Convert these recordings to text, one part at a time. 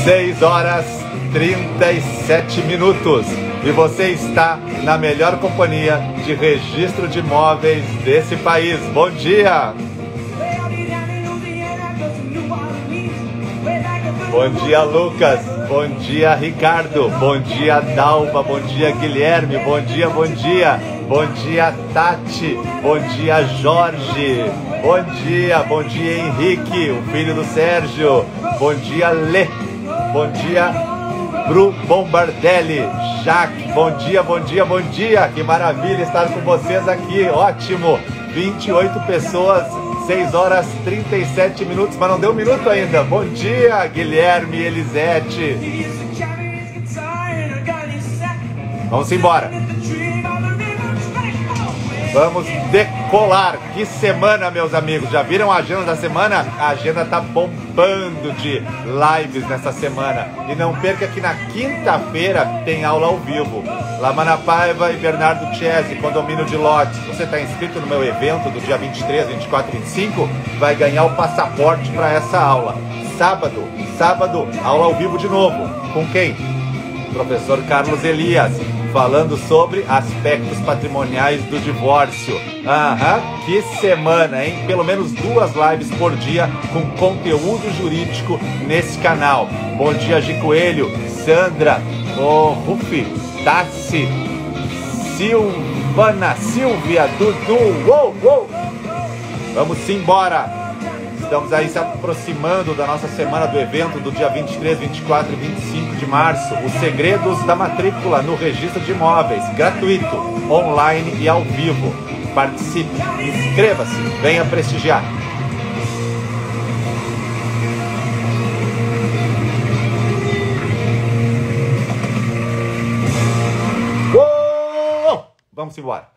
6 horas 37 minutos. E você está na melhor companhia de registro de imóveis desse país. Bom dia! Bom dia, Lucas. Bom dia, Ricardo. Bom dia, Dalva. Bom dia, Guilherme. Bom dia, bom dia. Bom dia, Tati. Bom dia, Jorge. Bom dia, Henrique, o filho do Sérgio. Bom dia, Lê. Bom dia, Bru Bombardelli. Jaque, bom dia, bom dia, bom dia. Que maravilha estar com vocês aqui. Ótimo. 28 pessoas. 6 horas 37 minutos, mas não deu um minuto ainda. Bom dia, Guilherme e Elisete. Vamos embora. Vamos decolar. Que semana, meus amigos. Já viram a agenda da semana? A agenda tá bombando de lives nessa semana. E não perca que na quinta-feira tem aula ao vivo. Lamana Paiva e Bernardo Chesi, Condomínio de Lotes. Você está inscrito no meu evento do dia 23, 24 e 25? Vai ganhar o passaporte para essa aula. Sábado, aula ao vivo de novo. Com quem? Professor Carlos Elias, falando sobre aspectos patrimoniais do divórcio. Que semana, hein? Pelo menos 2 lives por dia com conteúdo jurídico nesse canal. Bom dia, Gi Coelho, Sandra, Rufi, Tassi, Silvana, Silvia, Dudu. Vamos embora. Estamos aí se aproximando da nossa semana do evento do dia 23, 24 e 25 de março. Os segredos da matrícula no registro de imóveis, gratuito, online e ao vivo. Participe, inscreva-se, venha prestigiar. Vamos embora.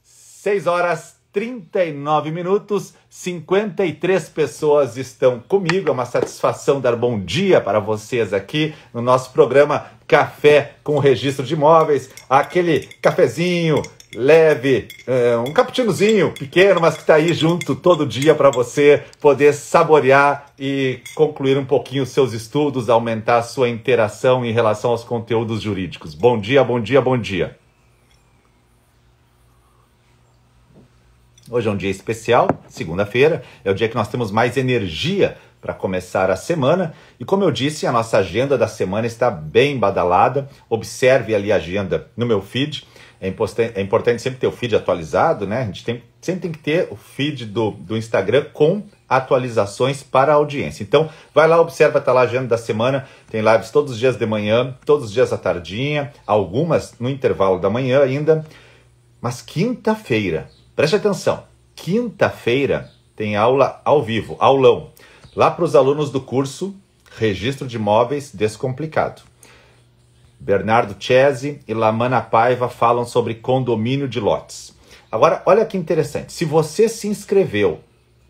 6 horas 39 minutos, 53 pessoas estão comigo. É uma satisfação dar bom dia para vocês aqui no nosso programa Café com o Registro de Imóveis. Aquele cafezinho leve, um cappuccinozinho pequeno, mas que está aí junto todo dia para você poder saborear e concluir um pouquinho os seus estudos, aumentar a sua interação em relação aos conteúdos jurídicos. Bom dia, bom dia, bom dia. Hoje é um dia especial, segunda-feira, é o dia que nós temos mais energia para começar a semana. E como eu disse, a nossa agenda da semana está bem badalada. Observe ali a agenda no meu feed. É importante sempre ter o feed atualizado, né? A gente sempre tem que ter o feed do Instagram com atualizações para a audiência. Então, vai lá, observa, tá lá a agenda da semana. Tem lives todos os dias de manhã, todos os dias à tardinha, algumas no intervalo da manhã ainda. Mas quinta-feira... Preste atenção, quinta-feira tem aula ao vivo, aulão, lá para os alunos do curso Registro de Imóveis Descomplicado. Bernardo Chesi e Lamana Paiva falam sobre condomínio de lotes. Agora, olha que interessante, se você se inscreveu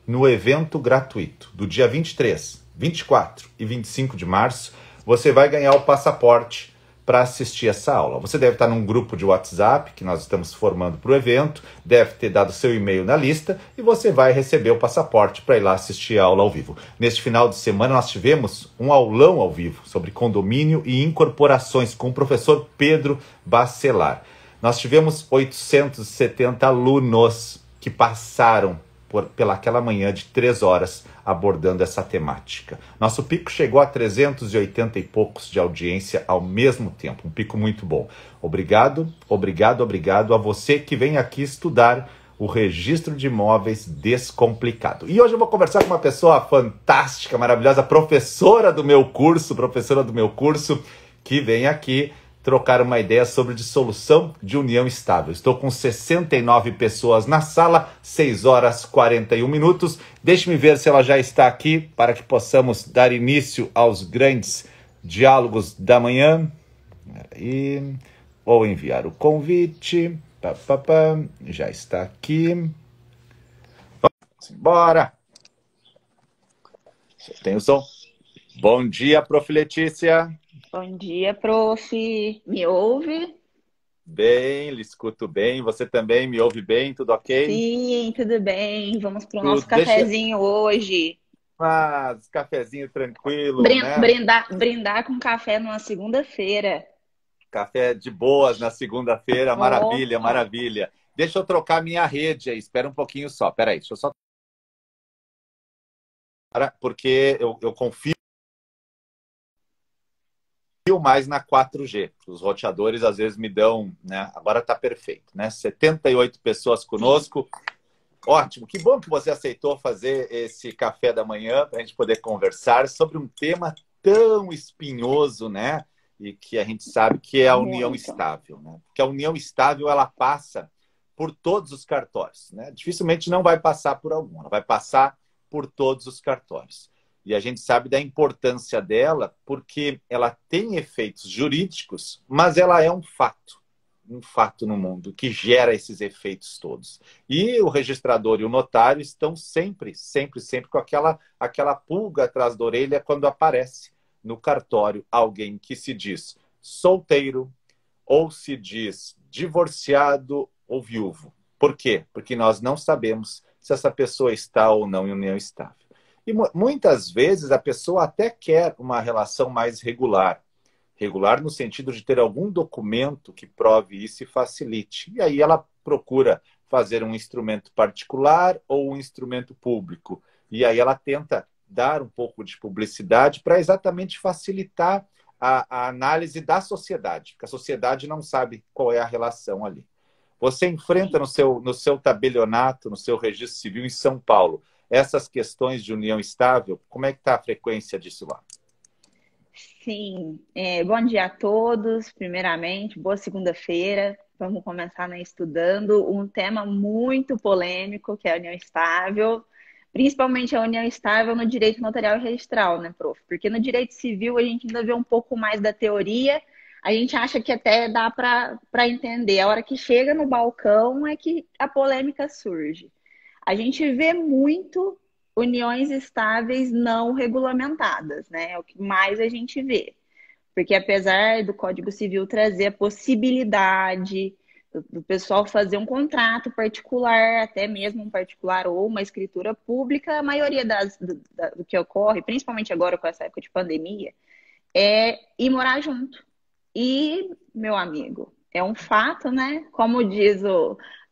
no evento gratuito do dia 23, 24 e 25 de março, você vai ganhar o passaporte para assistir essa aula. Você deve estar num grupo de WhatsApp que nós estamos formando para o evento, deve ter dado seu e-mail na lista e você vai receber o passaporte para ir lá assistir a aula ao vivo. Neste final de semana nós tivemos um aulão ao vivo sobre condomínio e incorporações com o professor Pedro Bacelar. Nós tivemos 870 alunos que passaram pelaquela manhã de 3 horas abordando essa temática. Nosso pico chegou a 380 e poucos de audiência ao mesmo tempo, um pico muito bom. Obrigado a você que vem aqui estudar o registro de imóveis descomplicado. E hoje eu vou conversar com uma pessoa fantástica, maravilhosa, professora do meu curso, que vem aqui trocar uma ideia sobre dissolução de união estável. Estou com 69 pessoas na sala, 6 horas 41 minutos. Deixe-me ver se ela já está aqui para que possamos dar início aos grandes diálogos da manhã. E vou enviar o convite. Já está aqui. Vamos embora. Tem o som. Bom dia, Prof. Letícia. Bom dia, prof. Me ouve? Bem, lhe escuto bem. Você também me ouve bem? Tudo ok? Sim, tudo bem. Vamos para o nosso cafezinho hoje. Mas cafezinho tranquilo, né? Brindar com café numa segunda-feira. Café de boas na segunda-feira, maravilha, Opa! maravilha. Deixa eu trocar minha rede aí, espera um pouquinho só. Peraí, deixa eu só. Porque eu confio mais na 4G. Os roteadores às vezes me dão, né? Agora tá perfeito, né? 78 pessoas Sim, conosco. Ótimo, que bom que você aceitou fazer esse café da manhã para a gente poder conversar sobre um tema tão espinhoso, né? E que a gente sabe que é a união muito. estável, né? Porque a união estável ela passa por todos os cartórios, né? Dificilmente não vai passar por algum, ela vai passar por todos os cartórios. E a gente sabe da importância dela porque ela tem efeitos jurídicos, mas ela é um fato no mundo que gera esses efeitos todos. E o registrador e o notário estão sempre, sempre, sempre com aquela pulga atrás da orelha quando aparece no cartório alguém que se diz solteiro ou se diz divorciado ou viúvo. Por quê? Porque nós não sabemos se essa pessoa está ou não em união estável. E muitas vezes a pessoa até quer uma relação mais regular. Regular no sentido de ter algum documento que prove isso e facilite. E aí ela procura fazer um instrumento particular ou um instrumento público. E aí ela tenta dar um pouco de publicidade para exatamente facilitar a análise da sociedade, porque a sociedade não sabe qual é a relação ali. Você enfrenta no seu tabelionato, no seu registro civil em São Paulo, essas questões de união estável, como é que está a frequência disso lá? Sim, bom dia a todos. Primeiramente, boa segunda-feira. Vamos começar, né, estudando um tema muito polêmico, que é a união estável, principalmente a união estável no direito notarial e registral, né, prof? Porque no direito civil a gente ainda vê um pouco mais da teoria, a gente acha que até dá para entender. A hora que chega no balcão é que a polêmica surge. A gente vê muito uniões estáveis não regulamentadas, né? É o que mais a gente vê. Porque apesar do Código Civil trazer a possibilidade do pessoal fazer um contrato particular, até mesmo um particular ou uma escritura pública, a maioria do que ocorre, principalmente agora com essa época de pandemia, é ir morar junto. E, meu amigo, é um fato, né? Como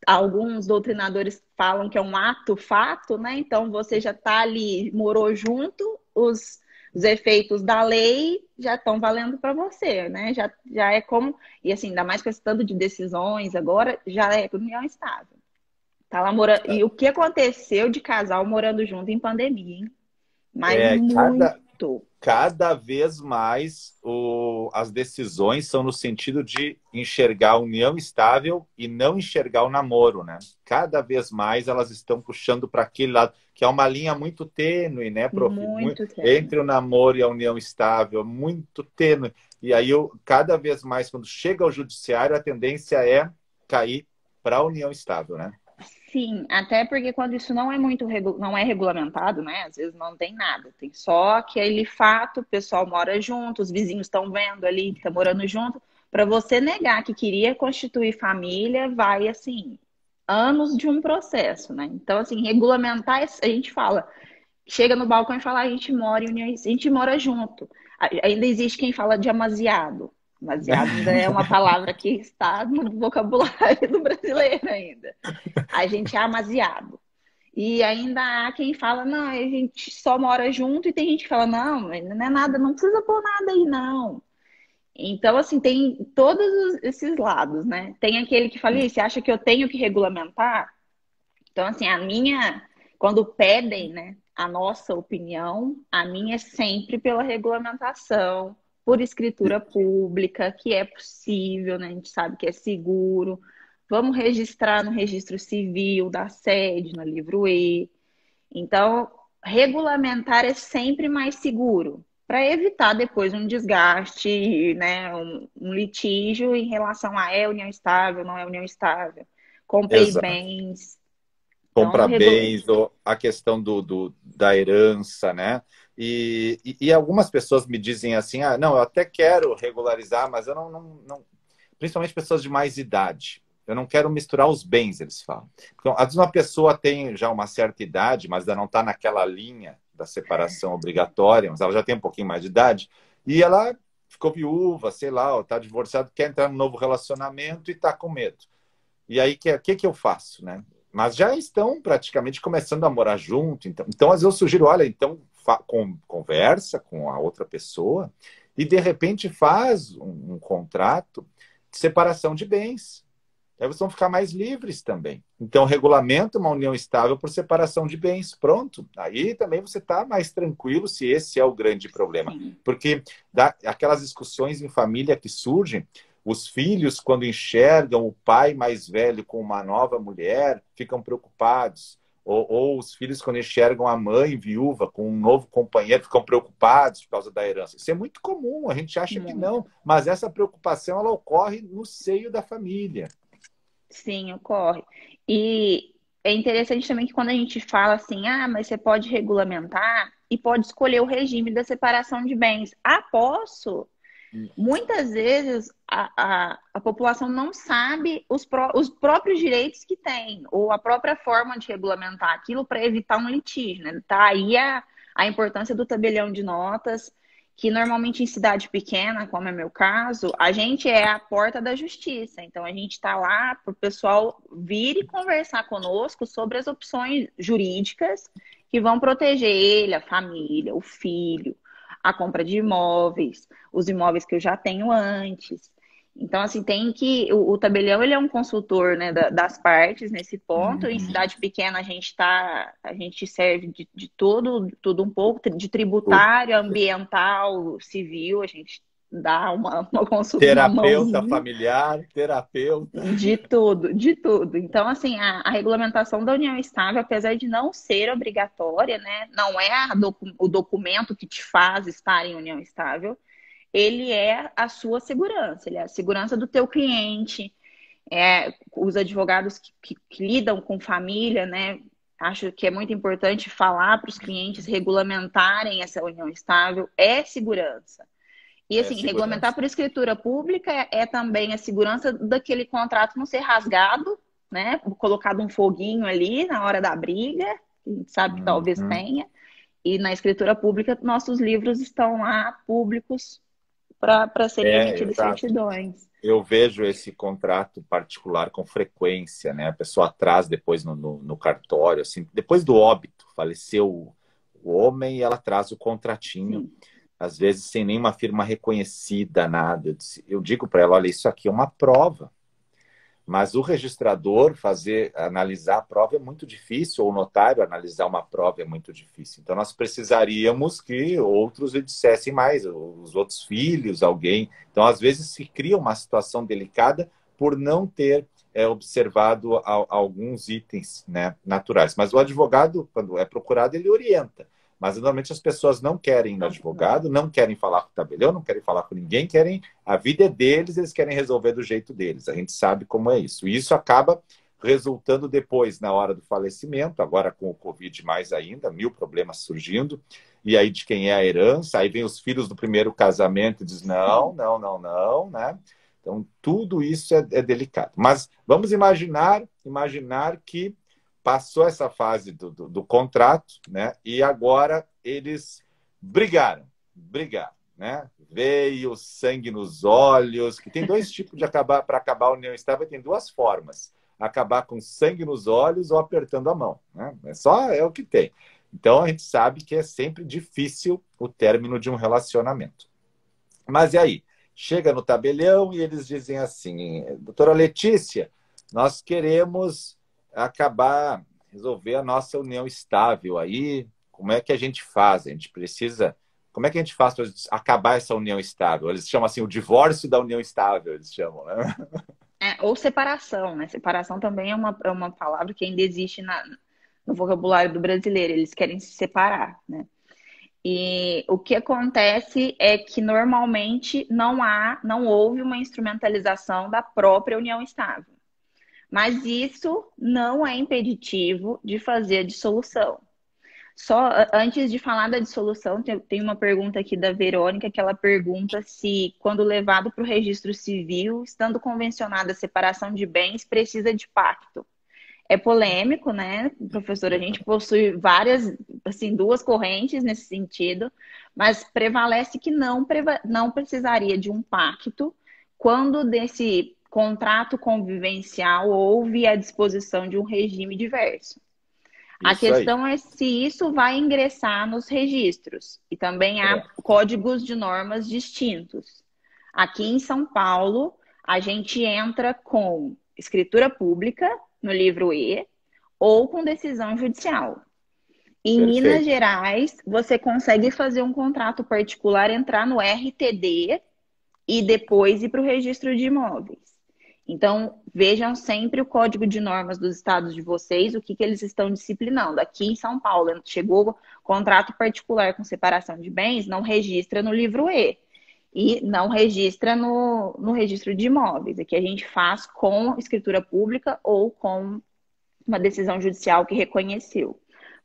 alguns doutrinadores falam que é um ato-fato, né? Então você já está ali, morou junto, os efeitos da lei já estão valendo para você, né? Já é como. E assim, ainda mais com esse tanto de decisões agora, já é união estável. Tá lá morando. E o que aconteceu de casal morando junto em pandemia, hein? Mas É, muito. cada vez mais as decisões são no sentido de enxergar a união estável e não enxergar o namoro, né? Cada vez mais elas estão puxando para aquele lado, que é uma linha muito tênue, né, prof? Muito tênue. Entre o namoro e a união estável, muito tênue. E aí, cada vez mais, quando chega ao judiciário, a tendência é cair para a união estável, né? Sim, até porque quando isso não é não é regulamentado, né? Às vezes não tem nada, tem só aquele fato, o pessoal mora junto, os vizinhos estão vendo ali que está morando junto. Para você negar que queria constituir família, vai assim, anos de um processo, né? Então, assim, regulamentar, a gente fala, chega no balcão e fala, a gente mora em união, a gente mora junto. Ainda existe quem fala de amaziado. Amaziado ainda é uma palavra que está no vocabulário do brasileiro ainda. A gente é amaziado. E ainda há quem fala, não, a gente só mora junto, e tem gente que fala, não, não é nada, não precisa pôr nada aí, não. Então, assim, tem todos esses lados, né? Tem aquele que fala, você acha que eu tenho que regulamentar? Então, assim, quando pedem, né, a nossa opinião, a minha é sempre pela regulamentação, por escritura pública, que é possível, né? A gente sabe que é seguro. Vamos registrar no registro civil da sede, no livro E. Então, regulamentar é sempre mais seguro, para evitar depois um desgaste, né, um litígio em relação a é união estável, não é união estável. Comprei Exato. bens. Então, Comprar bens, ou a questão da herança, né? E algumas pessoas me dizem assim, não, eu até quero regularizar, mas eu não, principalmente pessoas de mais idade. Eu não quero misturar os bens, eles falam. Então, às vezes uma pessoa tem já uma certa idade, mas ainda não está naquela linha da separação obrigatória, mas ela já tem um pouquinho mais de idade, e ela ficou viúva, sei lá, ou está divorciada, quer entrar num novo relacionamento e está com medo. E aí, o que eu faço, né? Mas já estão praticamente começando a morar junto. Então às vezes eu sugiro, olha, então conversa com a outra pessoa e, de repente, faz um contrato de separação de bens. Aí vocês vão ficar mais livres também. Então, regulamenta uma união estável por separação de bens. Pronto. Aí também você está mais tranquilo se esse é o grande problema. Sim. Porque aquelas discussões em família que surgem, os filhos, quando enxergam o pai mais velho com uma nova mulher, ficam preocupados. Ou os filhos, quando enxergam a mãe viúva com um novo companheiro, ficam preocupados por causa da herança. Isso é muito comum, a gente acha que não. Mas essa preocupação, ela ocorre no seio da família. Sim, ocorre. E é interessante também que quando a gente fala assim, mas você pode regulamentar e pode escolher o regime da separação de bens. Posso. Muitas vezes a população não sabe os próprios direitos que tem, ou a própria forma de regulamentar aquilo para evitar um litígio, né? Tá aí a importância do tabelião de notas, que normalmente em cidade pequena, como é meu caso, a gente é a porta da justiça. Então a gente está lá para o pessoal vir e conversar conosco sobre as opções jurídicas que vão proteger ele, a família, o filho, a compra de imóveis, os imóveis que eu já tenho antes. Então, assim, tem que... O tabelião, ele é um consultor, né, das partes nesse ponto. Em cidade pequena, a gente serve de tudo um pouco, de tributário, ambiental, civil, a gente dá uma consulta, uma Terapeuta mãozinha. familiar, terapeuta. De tudo, de tudo. Então, assim, a regulamentação da união estável, apesar de não ser obrigatória, né, não é o documento que te faz estar em união estável, ele é a sua segurança, ele é a segurança do teu cliente. Os advogados que lidam com família, né, acho que é muito importante falar para os clientes regulamentarem essa união estável, é segurança. E assim, regulamentar por escritura pública é também a segurança daquele contrato não ser rasgado, né? Colocado um foguinho ali na hora da briga, a gente sabe que talvez tenha. E na escritura pública, nossos livros estão lá públicos para serem emitidos certidões. Eu vejo esse contrato particular com frequência, né? A pessoa traz depois no cartório, assim, depois do óbito, faleceu o homem e ela traz o contratinho. Sim. Às vezes sem nenhuma firma reconhecida, nada. Eu digo para ela, olha, isso aqui é uma prova. Mas o registrador analisar a prova é muito difícil, ou o notário analisar uma prova é muito difícil. Então nós precisaríamos que outros lhe dissessem mais, os outros filhos, alguém. Então às vezes se cria uma situação delicada por não ter observado alguns itens, né, naturais. Mas o advogado, quando é procurado, ele orienta. Mas, normalmente, as pessoas não querem ir no advogado, não querem falar com o tabelião, não querem falar com ninguém, a vida é deles, eles querem resolver do jeito deles. A gente sabe como é isso. E isso acaba resultando depois, na hora do falecimento, agora com o Covid mais ainda, 1000 problemas surgindo, e aí de quem é a herança, aí vem os filhos do primeiro casamento e diz não, né? Então, tudo isso é delicado. Mas vamos imaginar que passou essa fase do contrato, né? E agora eles brigaram, né? Veio sangue nos olhos, que tem dois tipos para acabar a união estável, tem duas formas: acabar com sangue nos olhos ou apertando a mão, né? É o que tem. Então a gente sabe que é sempre difícil o término de um relacionamento. Mas e aí? Chega no tabelião e eles dizem assim: doutora Letícia, nós queremos resolver a nossa união estável aí. Como é que a gente faz? A gente precisa... Como é que a gente faz para acabar essa união estável? Eles chamam assim, o divórcio da união estável, eles chamam, né? Ou separação, né? Separação também é uma palavra que ainda existe no vocabulário do brasileiro. Eles querem se separar, né? E o que acontece é que normalmente não houve uma instrumentalização da própria união estável. Mas isso não é impeditivo de fazer a dissolução. Só antes de falar da dissolução, tem uma pergunta aqui da Verônica, que ela pergunta se, quando levado para o registro civil, estando convencionada a separação de bens, precisa de pacto. É polêmico, né, professor? A gente possui várias, assim, duas correntes nesse sentido, mas prevalece que não precisaria de um pacto quando desse contrato convivencial houve a disposição de um regime diverso. A Isso aí. questão é se isso vai ingressar nos registros. E também há É, códigos de normas distintos. Aqui em São Paulo, a gente entra com escritura pública no livro E ou com decisão judicial. Em Minas perfeito. Gerais, você consegue fazer um contrato particular, entrar no RTD e depois ir para o registro de imóveis. Então, vejam sempre o código de normas dos estados de vocês, o que eles estão disciplinando. Aqui em São Paulo, chegou contrato particular com separação de bens, não registra no livro E. E não registra no registro de imóveis. Aqui a gente faz com escritura pública ou com uma decisão judicial que reconheceu.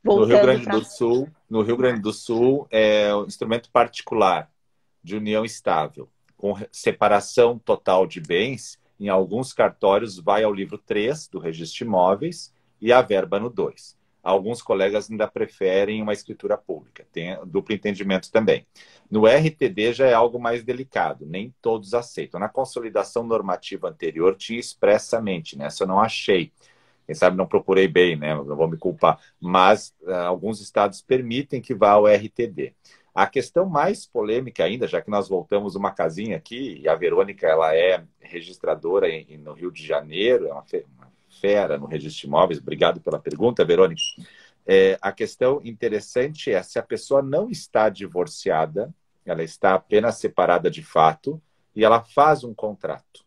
No Rio Voltando Grande para. do Sul, no Rio Grande do Sul é o instrumento particular de união estável, com separação total de bens, em alguns cartórios vai ao livro 3 do registro de imóveis e a verba no 2. Alguns colegas ainda preferem uma escritura pública, tem duplo entendimento também. No RTD já é algo mais delicado, nem todos aceitam. Na consolidação normativa anterior tinha expressamente, nessa eu não achei. Quem sabe não procurei bem, né? Não vou me culpar. Mas alguns estados permitem que vá ao RTD. A questão mais polêmica ainda, já que nós voltamos uma casinha aqui, e a Verônica ela é registradora no Rio de Janeiro, é uma fera no registro de imóveis. Obrigado pela pergunta, Verônica. A questão interessante é se a pessoa não está divorciada, ela está apenas separada de fato, e ela faz um contrato.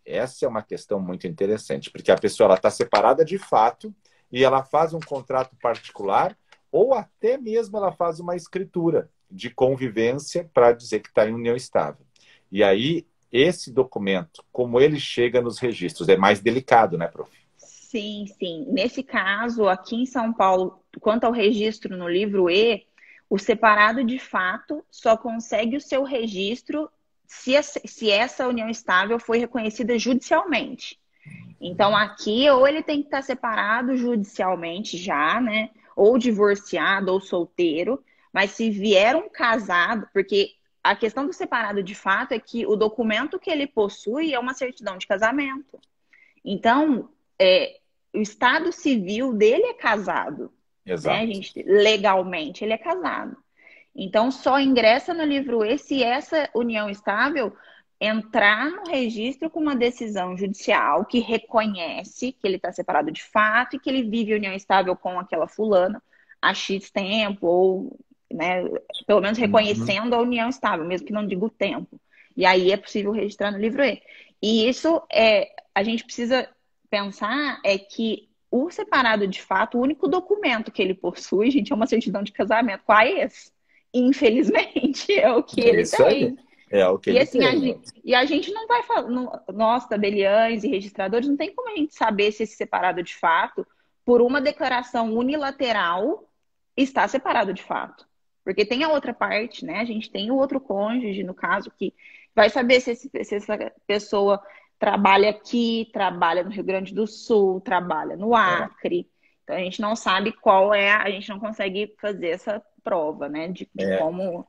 Essa é uma questão muito interessante, porque a pessoa está separada de fato e ela faz um contrato particular ou até mesmo ela faz uma escritura de convivência para dizer que está em união estável. E aí, esse documento, como ele chega nos registros, é mais delicado, né, prof? Sim, sim. Nesse caso, aqui em São Paulo, quanto ao registro no livro E, o separado de fato só consegue o seu registro se essa união estável foi reconhecida judicialmente. Então, aqui, ou ele tem que estar separado judicialmente já, né? Ou divorciado, ou solteiro. Mas se vier um casado, porque a questão do separado de fato é que o documento que ele possui é uma certidão de casamento. Então, o estado civil dele é casado, né, Exato. gente? Legalmente, ele é casado. Então, só ingressa no livro E se essa união estável entrar no registro com uma decisão judicial que reconhece que ele está separado de fato e que ele vive união estável com aquela fulana há X tempo, ou, né, pelo menos Uhum. reconhecendo a união estável, mesmo que não diga o tempo. E aí é possível registrar no livro E. E isso a gente precisa pensar que o separado de fato, o único documento que ele possui, gente, é uma certidão de casamento com a ex. Infelizmente, é o que É ele isso aí. tem. É o que E ele assim, tem. a gente não vai falar, nós, tabeliães e registradores, não tem como a gente saber se esse separado de fato, por uma declaração unilateral, está separado de fato. Porque tem a outra parte, né? A gente tem o outro cônjuge, no caso, que vai saber se essa pessoa trabalha aqui, trabalha no Rio Grande do Sul, trabalha no É. Acre. Então a gente não sabe qual é, a gente não consegue fazer essa prova, né? De É. como,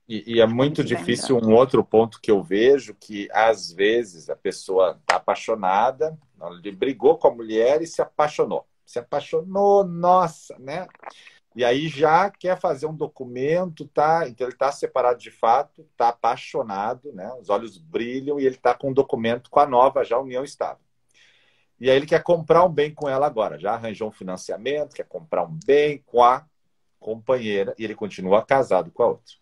E é de como muito isso vai entrar. difícil um outro ponto que eu vejo, que às vezes a pessoa está apaixonada, ele brigou com a mulher e se apaixonou. Se apaixonou, nossa, né? E aí já quer fazer um documento, tá? Então ele está separado de fato, está apaixonado, né? Os olhos brilham e ele está com um documento com a nova já união estável. E aí ele quer comprar um bem com ela agora, já arranjou um financiamento, quer comprar um bem com a companheira e ele continua casado com a outra.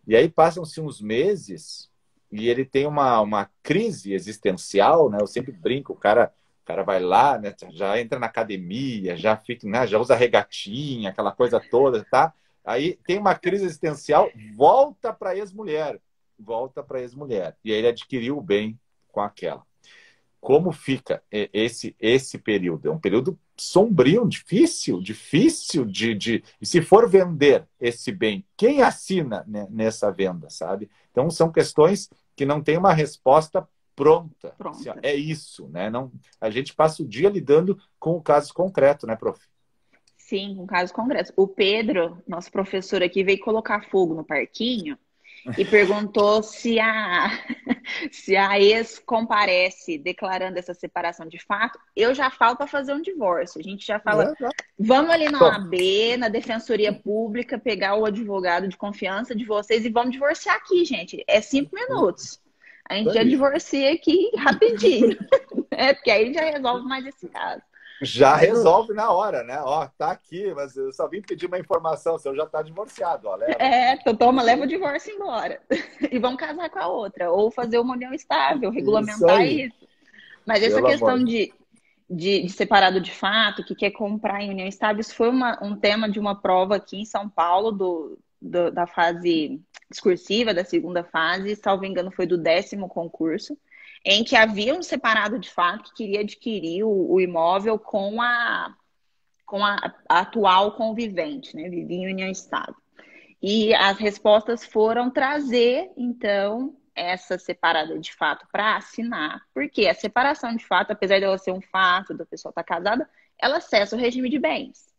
E aí passam-se uns meses e ele tem uma crise existencial, né? Eu sempre brinco, o cara vai lá, né? Já entra na academia, já fica, né? Já usa regatinha, aquela coisa toda, tá? Aí tem uma crise existencial, volta para ex-mulher, E aí ele adquiriu o bem com aquela. Como fica esse período? É um período sombrio, difícil de... E se for vender esse bem, quem assina, né, nessa venda, sabe? Então, são questões que não têm uma resposta pronta. Assim, ó, Pronta. é isso, né? Não, a gente passa o dia lidando com o caso concreto, né, prof? Sim, com caso congresso. O Pedro, nosso professor aqui, veio colocar fogo no parquinho e perguntou se a, se a ex comparece declarando essa separação de fato. Eu já falo para fazer um divórcio. A gente já fala, vamos ali na Bom, OAB, na Defensoria Pública, pegar o advogado de confiança de vocês e vamos divorciar aqui, gente. É 5 minutos. A gente já aí. divorcia aqui rapidinho. Porque aí já resolve mais esse caso. Já Mas resolve na hora, né? Ó, tá aqui, mas eu só vim pedir uma informação, o senhor já tá divorciado, ó, leva. então toma, leva o divórcio embora. E vamos casar com a outra. Ou fazer uma união estável, Isso regulamentar aí, isso. Mas essa pelo amor. questão de separado de fato, que quer comprar em união estável, isso foi um tema de uma prova aqui em São Paulo, da fase discursiva, da segunda fase, salvo engano, foi do 10º concurso, em que havia um separado de fato que queria adquirir o imóvel com a atual convivente, né? Vivia em união estável. E as respostas foram trazer, então, essa separada de fato para assinar, porque a separação de fato, apesar dela ser um fato, da pessoa estar casada, ela cessa o regime de bens.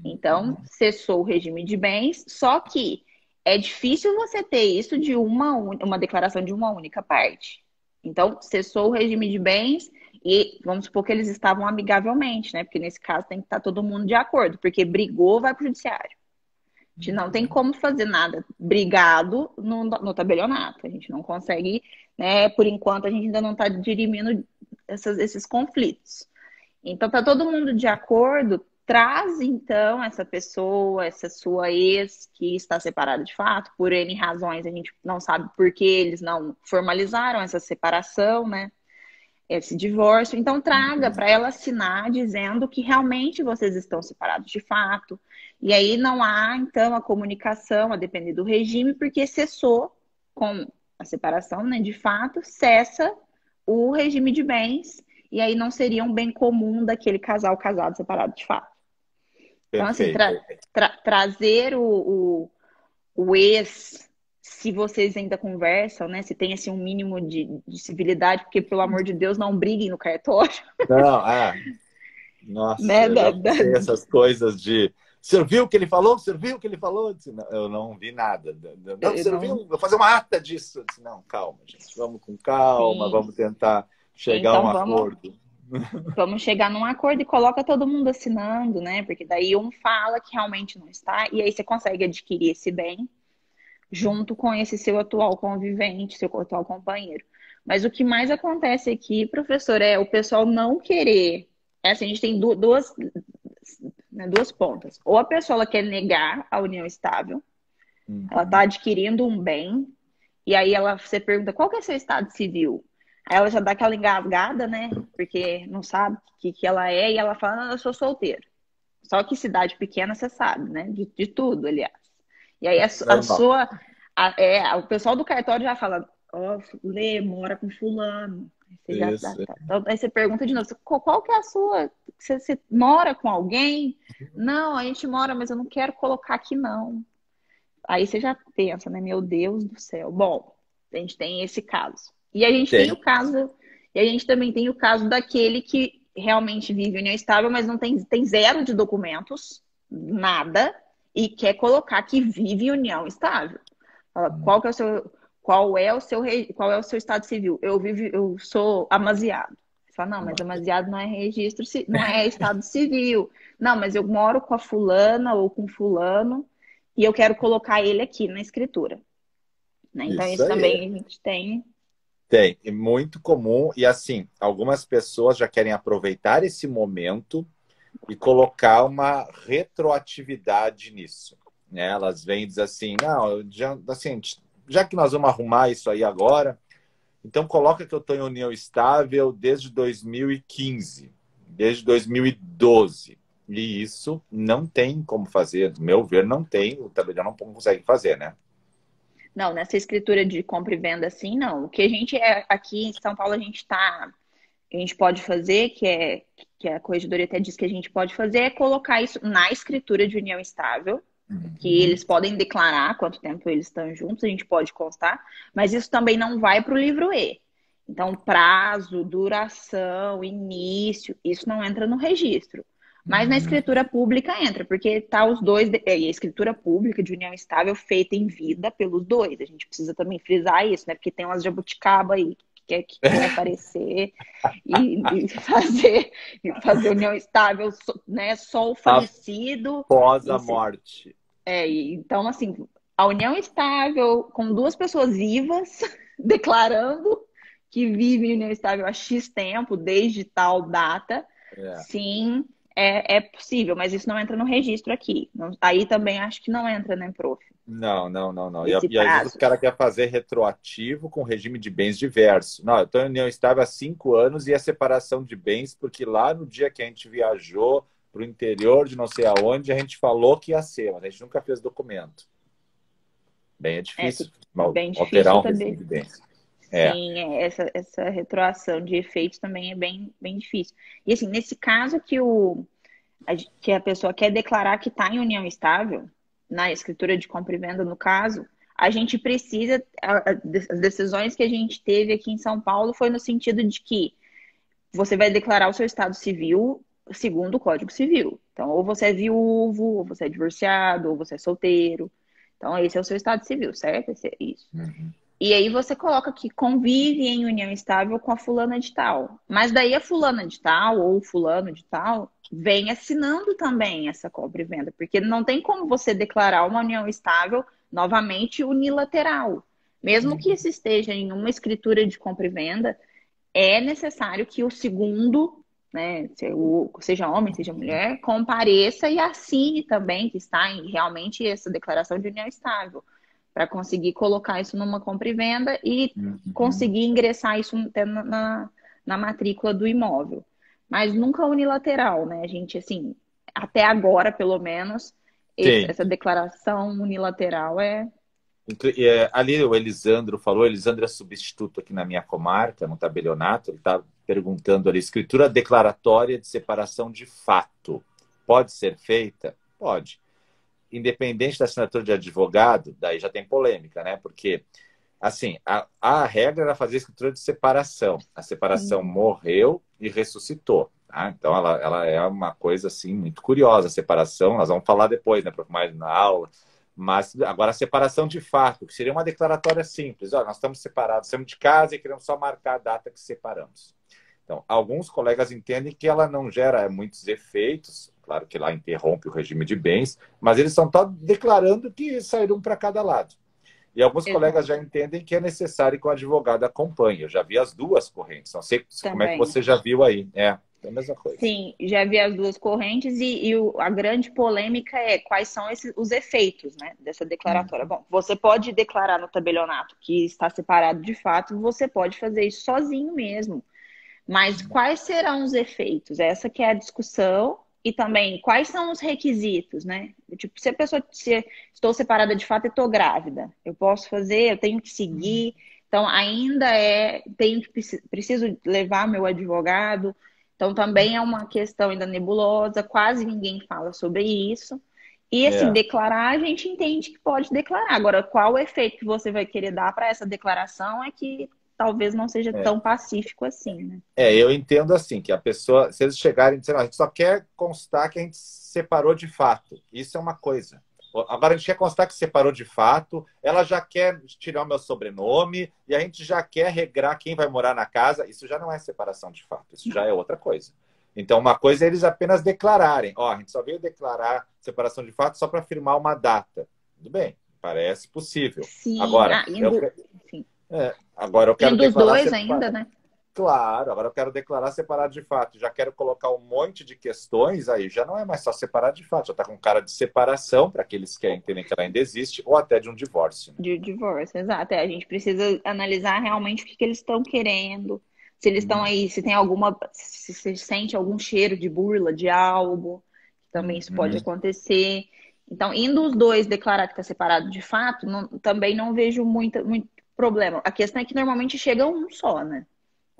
Então, cessou o regime de bens, só que é difícil você ter isso de uma declaração de uma única parte. Então, cessou o regime de bens e vamos supor que eles estavam amigavelmente, né? Porque nesse caso tem que estar todo mundo de acordo, porque brigou, vai para o judiciário. A gente não tem como fazer nada brigado no tabelionato. A gente não consegue, né? Por enquanto, a gente ainda não está dirimindo esses conflitos. Então, tá todo mundo de acordo, traz então essa pessoa, essa sua ex que está separada de fato, por N razões, a gente não sabe por que eles não formalizaram essa separação, né? Esse divórcio. Então, traga para ela assinar dizendo que realmente vocês estão separados de fato. E aí não há, então, a comunicação, a depender do regime, porque cessou com a separação, né? De fato, cessa o regime de bens. E aí não seria um bem comum daquele casal casado separado de fato. Então, assim, Perfeito. trazer o ex, se vocês ainda conversam, né? Se tem assim, um mínimo de civilidade, porque, pelo amor de Deus, não briguem no cartório, Não, nossa, né? eu já passei essas coisas de. O senhor viu o que ele falou? O senhor viu o que ele falou? Eu disse, não, eu não vi nada. Não, o senhor Não, viu? Vou fazer uma ata disso. Eu disse, não, calma, gente. Vamos com calma, sim. vamos tentar chegar a um Então vamos, acordo. vamos chegar num acordo e coloca todo mundo assinando, né? Porque daí um fala que realmente não está, e aí você consegue adquirir esse bem junto com esse seu atual convivente, seu atual companheiro. Mas o que mais acontece aqui, professor, é o pessoal não querer. É assim, a gente tem duas, né, duas pontas. Ou a pessoa ela quer negar a união estável, ela está adquirindo um bem, e aí você pergunta qual que é seu estado civil? Aí ela já dá aquela engasgada, né? Porque não sabe o que ela é, e ela fala, não, eu sou solteira. Só que cidade pequena, você sabe, né? De tudo, aliás. E aí a Normal. sua. O pessoal do cartório já fala, ó, Lê, mora com fulano. Aí você já Isso. então, aí você pergunta de novo, qual que é a sua? Você mora com alguém? Não, a gente mora, mas eu não quero colocar aqui, não. Aí você já pensa, né? Meu Deus do céu. Bom, a gente tem esse caso. E a gente tem Tem. o caso, e a gente também tem o caso daquele que realmente vive em união estável, mas não tem zero de documentos, nada, e quer colocar que vive em união estável. Fala, qual é o seu estado civil? Eu sou amaziado. Fala, não, mas amaziado não é registro, não é estado civil. Não, mas eu moro com a fulana ou com fulano e eu quero colocar ele aqui na escritura. Né? Então, Isso isso aí. também a gente tem. Tem. É muito comum. E assim, algumas pessoas já querem aproveitar esse momento e colocar uma retroatividade nisso. Né? Elas vêm e dizem assim, não, já que nós vamos arrumar isso aí agora, então coloca que eu estou em união estável desde 2015, desde 2012. E isso não tem como fazer. No meu ver, não tem. O tabelião não consegue fazer, né? Não, nessa escritura de compra e venda assim, não. O que a gente aqui em São Paulo, a gente pode fazer, que a corregedoria até diz que a gente pode fazer, é colocar isso na escritura de união estável, que eles podem declarar quanto tempo eles estão juntos, a gente pode constar, mas isso também não vai para o livro E. Então, prazo, duração, início, isso não entra no registro. Mas na Uhum. escritura pública entra, porque tá os dois, e a escritura pública de união estável feita em vida pelos dois. A gente precisa também frisar isso, né? Porque tem umas jabuticaba aí que quer aparecer e fazer união estável, né? Só o falecido. Após a Isso, morte. então, assim, a união estável com duas pessoas vivas declarando que vivem em união estável há X tempo, desde tal data, É. sim, é possível, mas isso não entra no registro aqui. Aí também acho que não entra, né, prof? Não, não, não, não. Esse E às vezes o prazo. cara quer fazer retroativo com regime de bens diverso. Não, eu estou em união estável há 5 anos e é separação de bens, porque lá no dia que a gente viajou para o interior de não sei aonde, a gente falou que ia ser, mas a gente nunca fez documento. Bem, é É difícil bem alterar difícil um regime também. de bens. É. Sim, essa retroação de efeitos também é bem difícil. E assim, nesse caso que a pessoa quer declarar que está em união estável, na escritura de compra e venda, no caso, a gente precisa. As decisões que a gente teve aqui em São Paulo foi no sentido de que você vai declarar o seu estado civil segundo o Código Civil. Então, ou você é viúvo, ou você é divorciado, ou você é solteiro. Então, esse é o seu estado civil, certo? Isso. Uhum. E aí você coloca que convive em união estável com a fulana de tal. Mas daí a fulana de tal ou o fulano de tal vem assinando também essa compra e venda, porque não tem como você declarar uma união estável novamente unilateral. Mesmo que isso esteja em uma escritura de compra e venda, é necessário que o segundo, né, seja homem, seja mulher, compareça e assine também que está em realmente essa declaração de união estável para conseguir colocar isso numa compra e venda e Uhum. conseguir ingressar isso até na matrícula do imóvel. Mas nunca unilateral, né? A gente, assim, até agora, pelo menos, Sim. essa declaração unilateral é. Ali o Elisandro falou, Elisandro é substituto aqui na minha comarca, no tabelionato, ele está perguntando ali, escritura declaratória de separação de fato, pode ser feita? Pode. Independente da assinatura de advogado, daí já tem polêmica, né? Porque, assim, a regra era fazer escritura de separação. A separação Uhum. morreu e ressuscitou. Tá? Então, ela é uma coisa, assim, muito curiosa, a separação. Nós vamos falar depois, né? Mais na aula. Mas, agora, a separação de fato, que seria uma declaratória simples. Olha, nós estamos separados, estamos de casa e queremos só marcar a data que separamos. Então, alguns colegas entendem que ela não gera muitos efeitos, claro que lá interrompe o regime de bens, mas eles estão declarando que saíram para cada lado. E alguns colegas já Exato. entendem que é necessário que o advogado acompanhe. Eu já vi as duas correntes. Não sei como é que Também. você já viu aí. É a mesma coisa. Sim, já vi as duas correntes e a grande polêmica é quais são os efeitos, né, dessa declaratória. Bom, você pode declarar no tabelionato que está separado de fato, você pode fazer isso sozinho mesmo. Mas quais serão os efeitos? Essa que é a discussão. E também, quais são os requisitos, né? Tipo, se estou separada de fato e estou grávida, eu posso fazer, eu tenho que seguir. Então, ainda preciso levar meu advogado. Então, também é uma questão ainda nebulosa, quase ninguém fala sobre isso. E, assim, É. declarar, a gente entende que pode declarar. Agora, qual o efeito que você vai querer dar para essa declaração é que talvez não seja É. tão pacífico assim, né? Eu entendo assim, que a pessoa, se eles chegarem dizendo, a gente só quer constar que a gente se separou de fato. Isso é uma coisa. Agora a gente quer constar que se separou de fato, ela já quer tirar o meu sobrenome e a gente já quer regrar quem vai morar na casa. Isso já não é separação de fato, isso já é outra coisa. Então, uma coisa é eles apenas declararem. Ó, a gente só veio declarar separação de fato só para firmar uma data. Tudo bem, parece possível. Sim, Agora, sim. agora eu quero Indo os declarar dois separação. ainda, né? Claro, agora eu quero declarar separado de fato. Já quero colocar um monte de questões aí. Já não é mais só separado de fato. Já está com cara de separação, para aqueles que entendem que ela ainda existe, ou até de um divórcio. De divórcio, exato. A gente precisa analisar realmente o que eles estão querendo. Se eles estão aí, se tem alguma. Se se sente algum cheiro de burla de algo, também isso pode Uhum. acontecer. Então, indo os dois declarar que está separado de fato, também não vejo muito problema. A questão é que normalmente chega um só, né?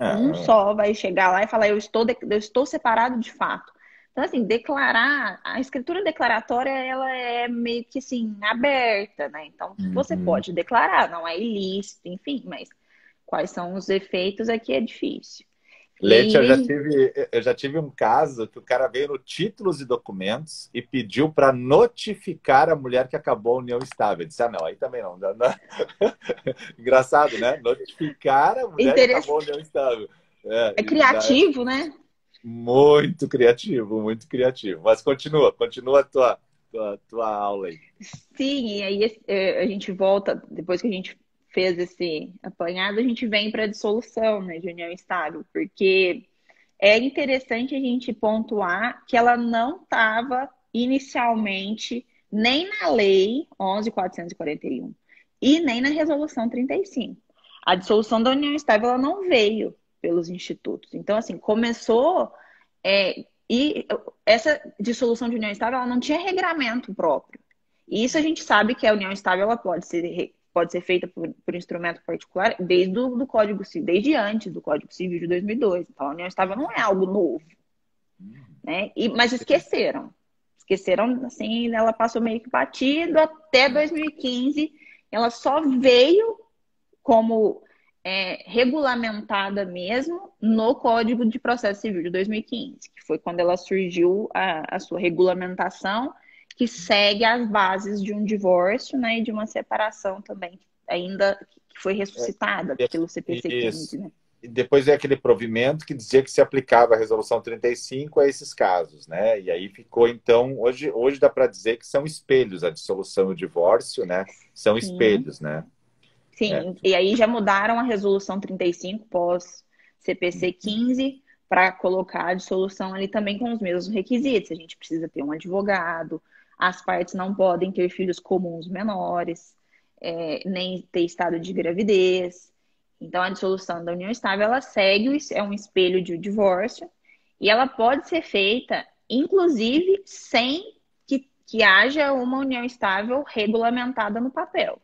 Um É, só vai chegar lá e falar, eu estou separado de fato. Então, assim, declarar, a escritura declaratória, ela é meio que, assim, aberta, né? Então, você uhum. pode declarar, não é ilícito, enfim, mas quais são os efeitos, aqui é difícil. E Leite, aí, eu já tive um caso que o cara veio no títulos e documentos e pediu para notificar a mulher que acabou a união estável. Eu disse, ah, não, aí também não. Engraçado, né? Notificar a mulher que acabou a união estável. é criativo, né? Muito criativo, muito criativo. Mas continua tua aula aí. Sim, e aí a gente volta, depois que a gente fez esse apanhado, a gente vem para a dissolução, né, de união estável, porque é interessante a gente pontuar que ela não estava inicialmente nem na Lei 11.441 e nem na Resolução 35. A dissolução da união estável ela não veio pelos institutos. Então, assim, começou e essa dissolução de união estável ela não tinha regramento próprio. E isso a gente sabe que a união estável ela pode ser feita por instrumento particular desde do Código Civil, desde antes do Código Civil de 2002. Então, a união estável não é algo novo, né? Mas esqueceram. Esqueceram, assim, ela passou meio que batido até 2015. Ela só veio como regulamentada mesmo no Código de Processo Civil de 2015, que foi quando ela surgiu a sua regulamentação, que segue as bases de um divórcio, né, e de uma separação também, ainda que foi ressuscitada pelo CPC 15, né? E depois é aquele provimento que dizia que se aplicava a Resolução 35 a esses casos, né? E aí ficou, então, hoje dá para dizer que são espelhos, a dissolução e o divórcio, né? São espelhos, né? Sim, e aí já mudaram a Resolução 35 pós CPC 15 para colocar a dissolução ali também com os mesmos requisitos. A gente precisa ter um advogado, as partes não podem ter filhos comuns menores, nem ter estado de gravidez. Então, a dissolução da união estável, ela segue, é um espelho de divórcio, e ela pode ser feita, inclusive, sem que haja uma união estável regulamentada no papel.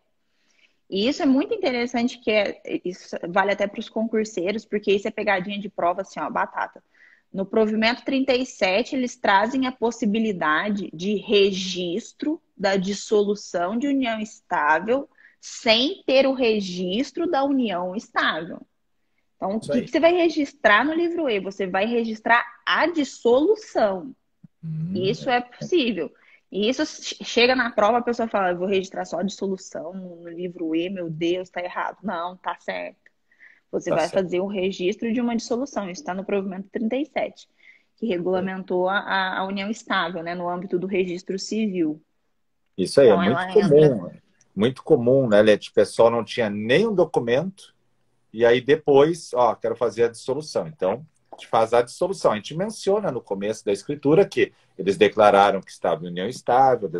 E isso é muito interessante, isso vale até para os concurseiros, porque isso é pegadinha de prova, assim, ó, batata. No provimento 37, eles trazem a possibilidade de registro da dissolução de união estável sem ter o registro da união estável. Então, o que você vai registrar no livro E? Você vai registrar a dissolução. Isso é possível. E isso chega na prova, a pessoa fala, eu vou registrar só a dissolução no livro E, meu Deus, tá errado. Não, tá certo. Você vai fazer o registro de uma dissolução. Isso está no provimento 37, que regulamentou a união estável, né, no âmbito do registro civil. Isso aí então, é muito comum, né, Leti? O pessoal não tinha nenhum documento e aí depois, ó, quero fazer a dissolução. Então, a gente faz a dissolução. A gente menciona no começo da escritura que eles declararam que estavam em união estável,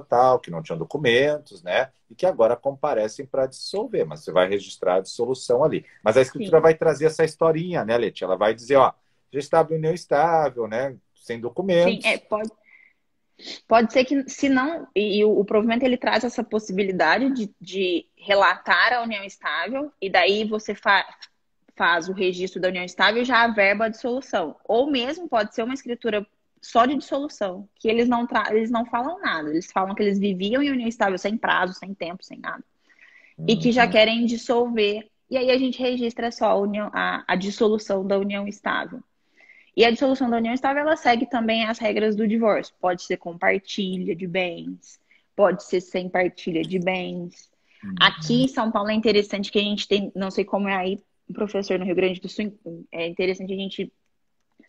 tal, que não tinham documentos, né? E que agora comparecem para dissolver, mas você vai registrar a dissolução ali. Mas a escritura vai trazer essa historinha, né, Leti? Ela vai dizer, ó, já estava em união estável, né? Sem documentos. Sim, pode ser que, se não, e o provimento ele traz essa possibilidade de relatar a união estável, e daí você faz o registro da união estável e já averba a dissolução. Ou mesmo pode ser uma escritura só de dissolução, que eles não falam nada. Eles falam que eles viviam em união estável sem prazo, sem tempo, sem nada. E que já querem dissolver. E aí a gente registra só a dissolução da união estável. E a dissolução da união estável, ela segue também as regras do divórcio. Pode ser com partilha de bens, pode ser sem partilha de bens. Aqui em São Paulo é interessante que a gente tem, não sei como é aí, professor, no Rio Grande do Sul, é interessante a gente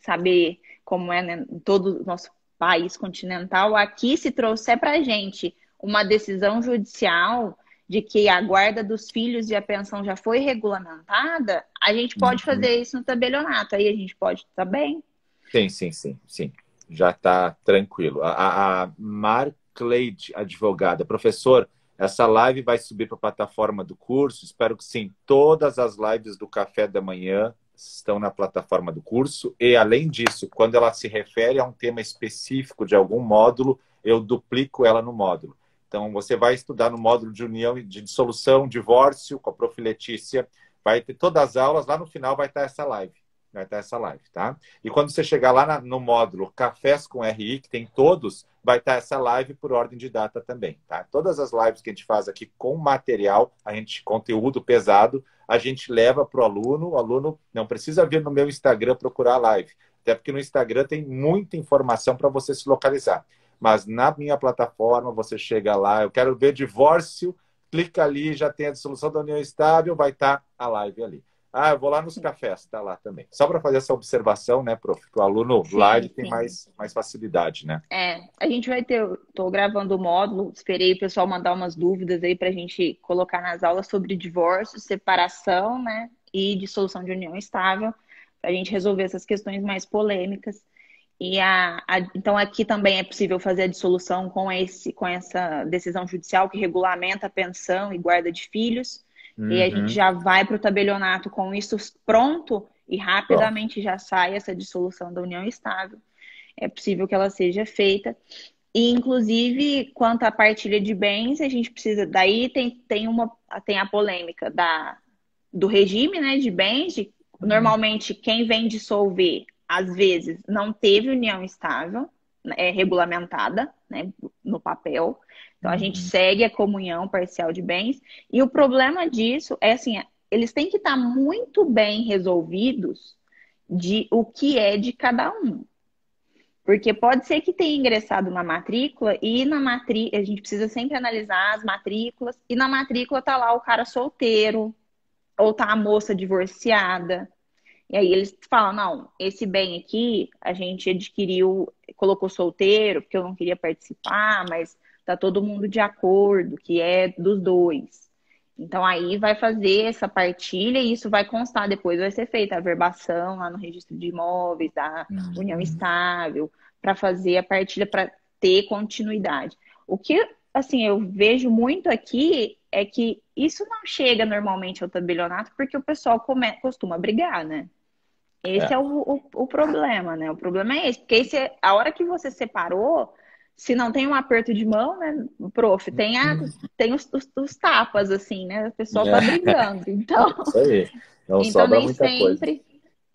saber como é, né, em todo o nosso país continental. Aqui, se trouxer para a gente uma decisão judicial de que a guarda dos filhos e a pensão já foi regulamentada, a gente pode fazer isso no tabelionato. Aí a gente pode estar bem. Sim. Já está tranquilo. A Marcleide, advogada. Professor, essa live vai subir para a plataforma do curso? Espero que sim. Todas as lives do Café da Manhã estão na plataforma do curso. E, além disso, quando ela se refere a um tema específico de algum módulo, eu duplico ela no módulo. Então, você vai estudar no módulo de união, de dissolução, divórcio, com a Prof. Letícia. Vai ter todas as aulas, lá no final vai estar essa live. vai estar essa live, tá? E quando você chegar lá no módulo Cafés com RI, que tem todos, vai estar essa live por ordem de data também, tá? Todas as lives que a gente faz aqui com material, conteúdo pesado, a gente leva para o aluno não precisa vir no meu Instagram procurar a live, até porque no Instagram tem muita informação para você se localizar. Mas na minha plataforma, você chega lá, eu quero ver divórcio, clica ali, já tem a dissolução da união estável, vai estar a live ali. Ah, eu vou lá nos cafés, está lá também. Só para fazer essa observação, né, prof? Que o aluno lá ele tem mais facilidade, né? A gente vai ter, estou gravando o módulo, esperei o pessoal mandar umas dúvidas aí para a gente colocar nas aulas sobre divórcio, separação, né, e dissolução de união estável, para a gente resolver essas questões mais polêmicas. E então aqui também é possível fazer a dissolução com essa decisão judicial que regulamenta a pensão e guarda de filhos. E a gente já vai para o tabelionato com isso pronto e rapidamente já sai essa dissolução da união estável. É possível que ela seja feita. E, inclusive, quanto à partilha de bens, a gente precisa... Daí tem a polêmica do regime, né, de bens. Normalmente, quem vem dissolver, às vezes, não teve união estável, regulamentada, né, no papel. Então, a gente segue a comunhão parcial de bens. E o problema disso é, assim, eles têm que estar muito bem resolvidos de o que é de cada um. Porque pode ser que tenha ingressado na matrícula e a gente precisa sempre analisar as matrículas. E na matrícula tá lá o cara solteiro ou tá a moça divorciada. E aí eles falam, não, esse bem aqui a gente adquiriu, colocou solteiro porque eu não queria participar, mas tá todo mundo de acordo, que é dos dois. Então aí vai fazer essa partilha e isso vai constar, depois vai ser feita a averbação lá no registro de imóveis da união estável, para fazer a partilha para ter continuidade. O que, assim, eu vejo muito aqui é que isso não chega normalmente ao tabelionato porque o pessoal costuma brigar, né? Esse é o problema, né? O problema é esse, porque a hora que você separou, se não tem um aperto de mão, né, prof, tem os tapas, assim, né? O pessoal tá brigando. Então, Isso aí. Não então sobra muita coisa.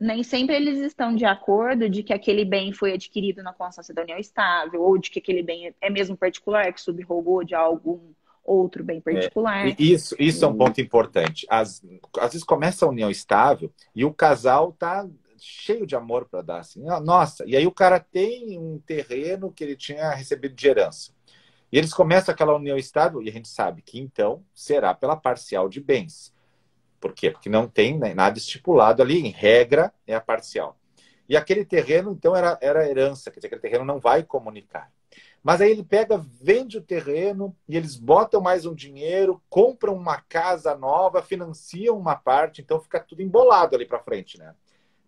nem sempre eles estão de acordo de que aquele bem foi adquirido na constância da união estável, ou de que aquele bem é mesmo particular, que subrogou de algum outro bem particular. Isso é um ponto importante. Às vezes começa a união estável e o casal tá cheio de amor para dar, assim, nossa, e aí o cara tem um terreno que ele tinha recebido de herança. E eles começam aquela união estável e a gente sabe que então será pela parcial de bens. Por quê? Porque não tem, né, nada estipulado ali, em regra é a parcial. E aquele terreno, então, era herança, quer dizer, aquele terreno não vai comunicar. Mas aí ele pega, vende o terreno e eles botam mais um dinheiro, compram uma casa nova, financiam uma parte, então fica tudo embolado ali para frente, né?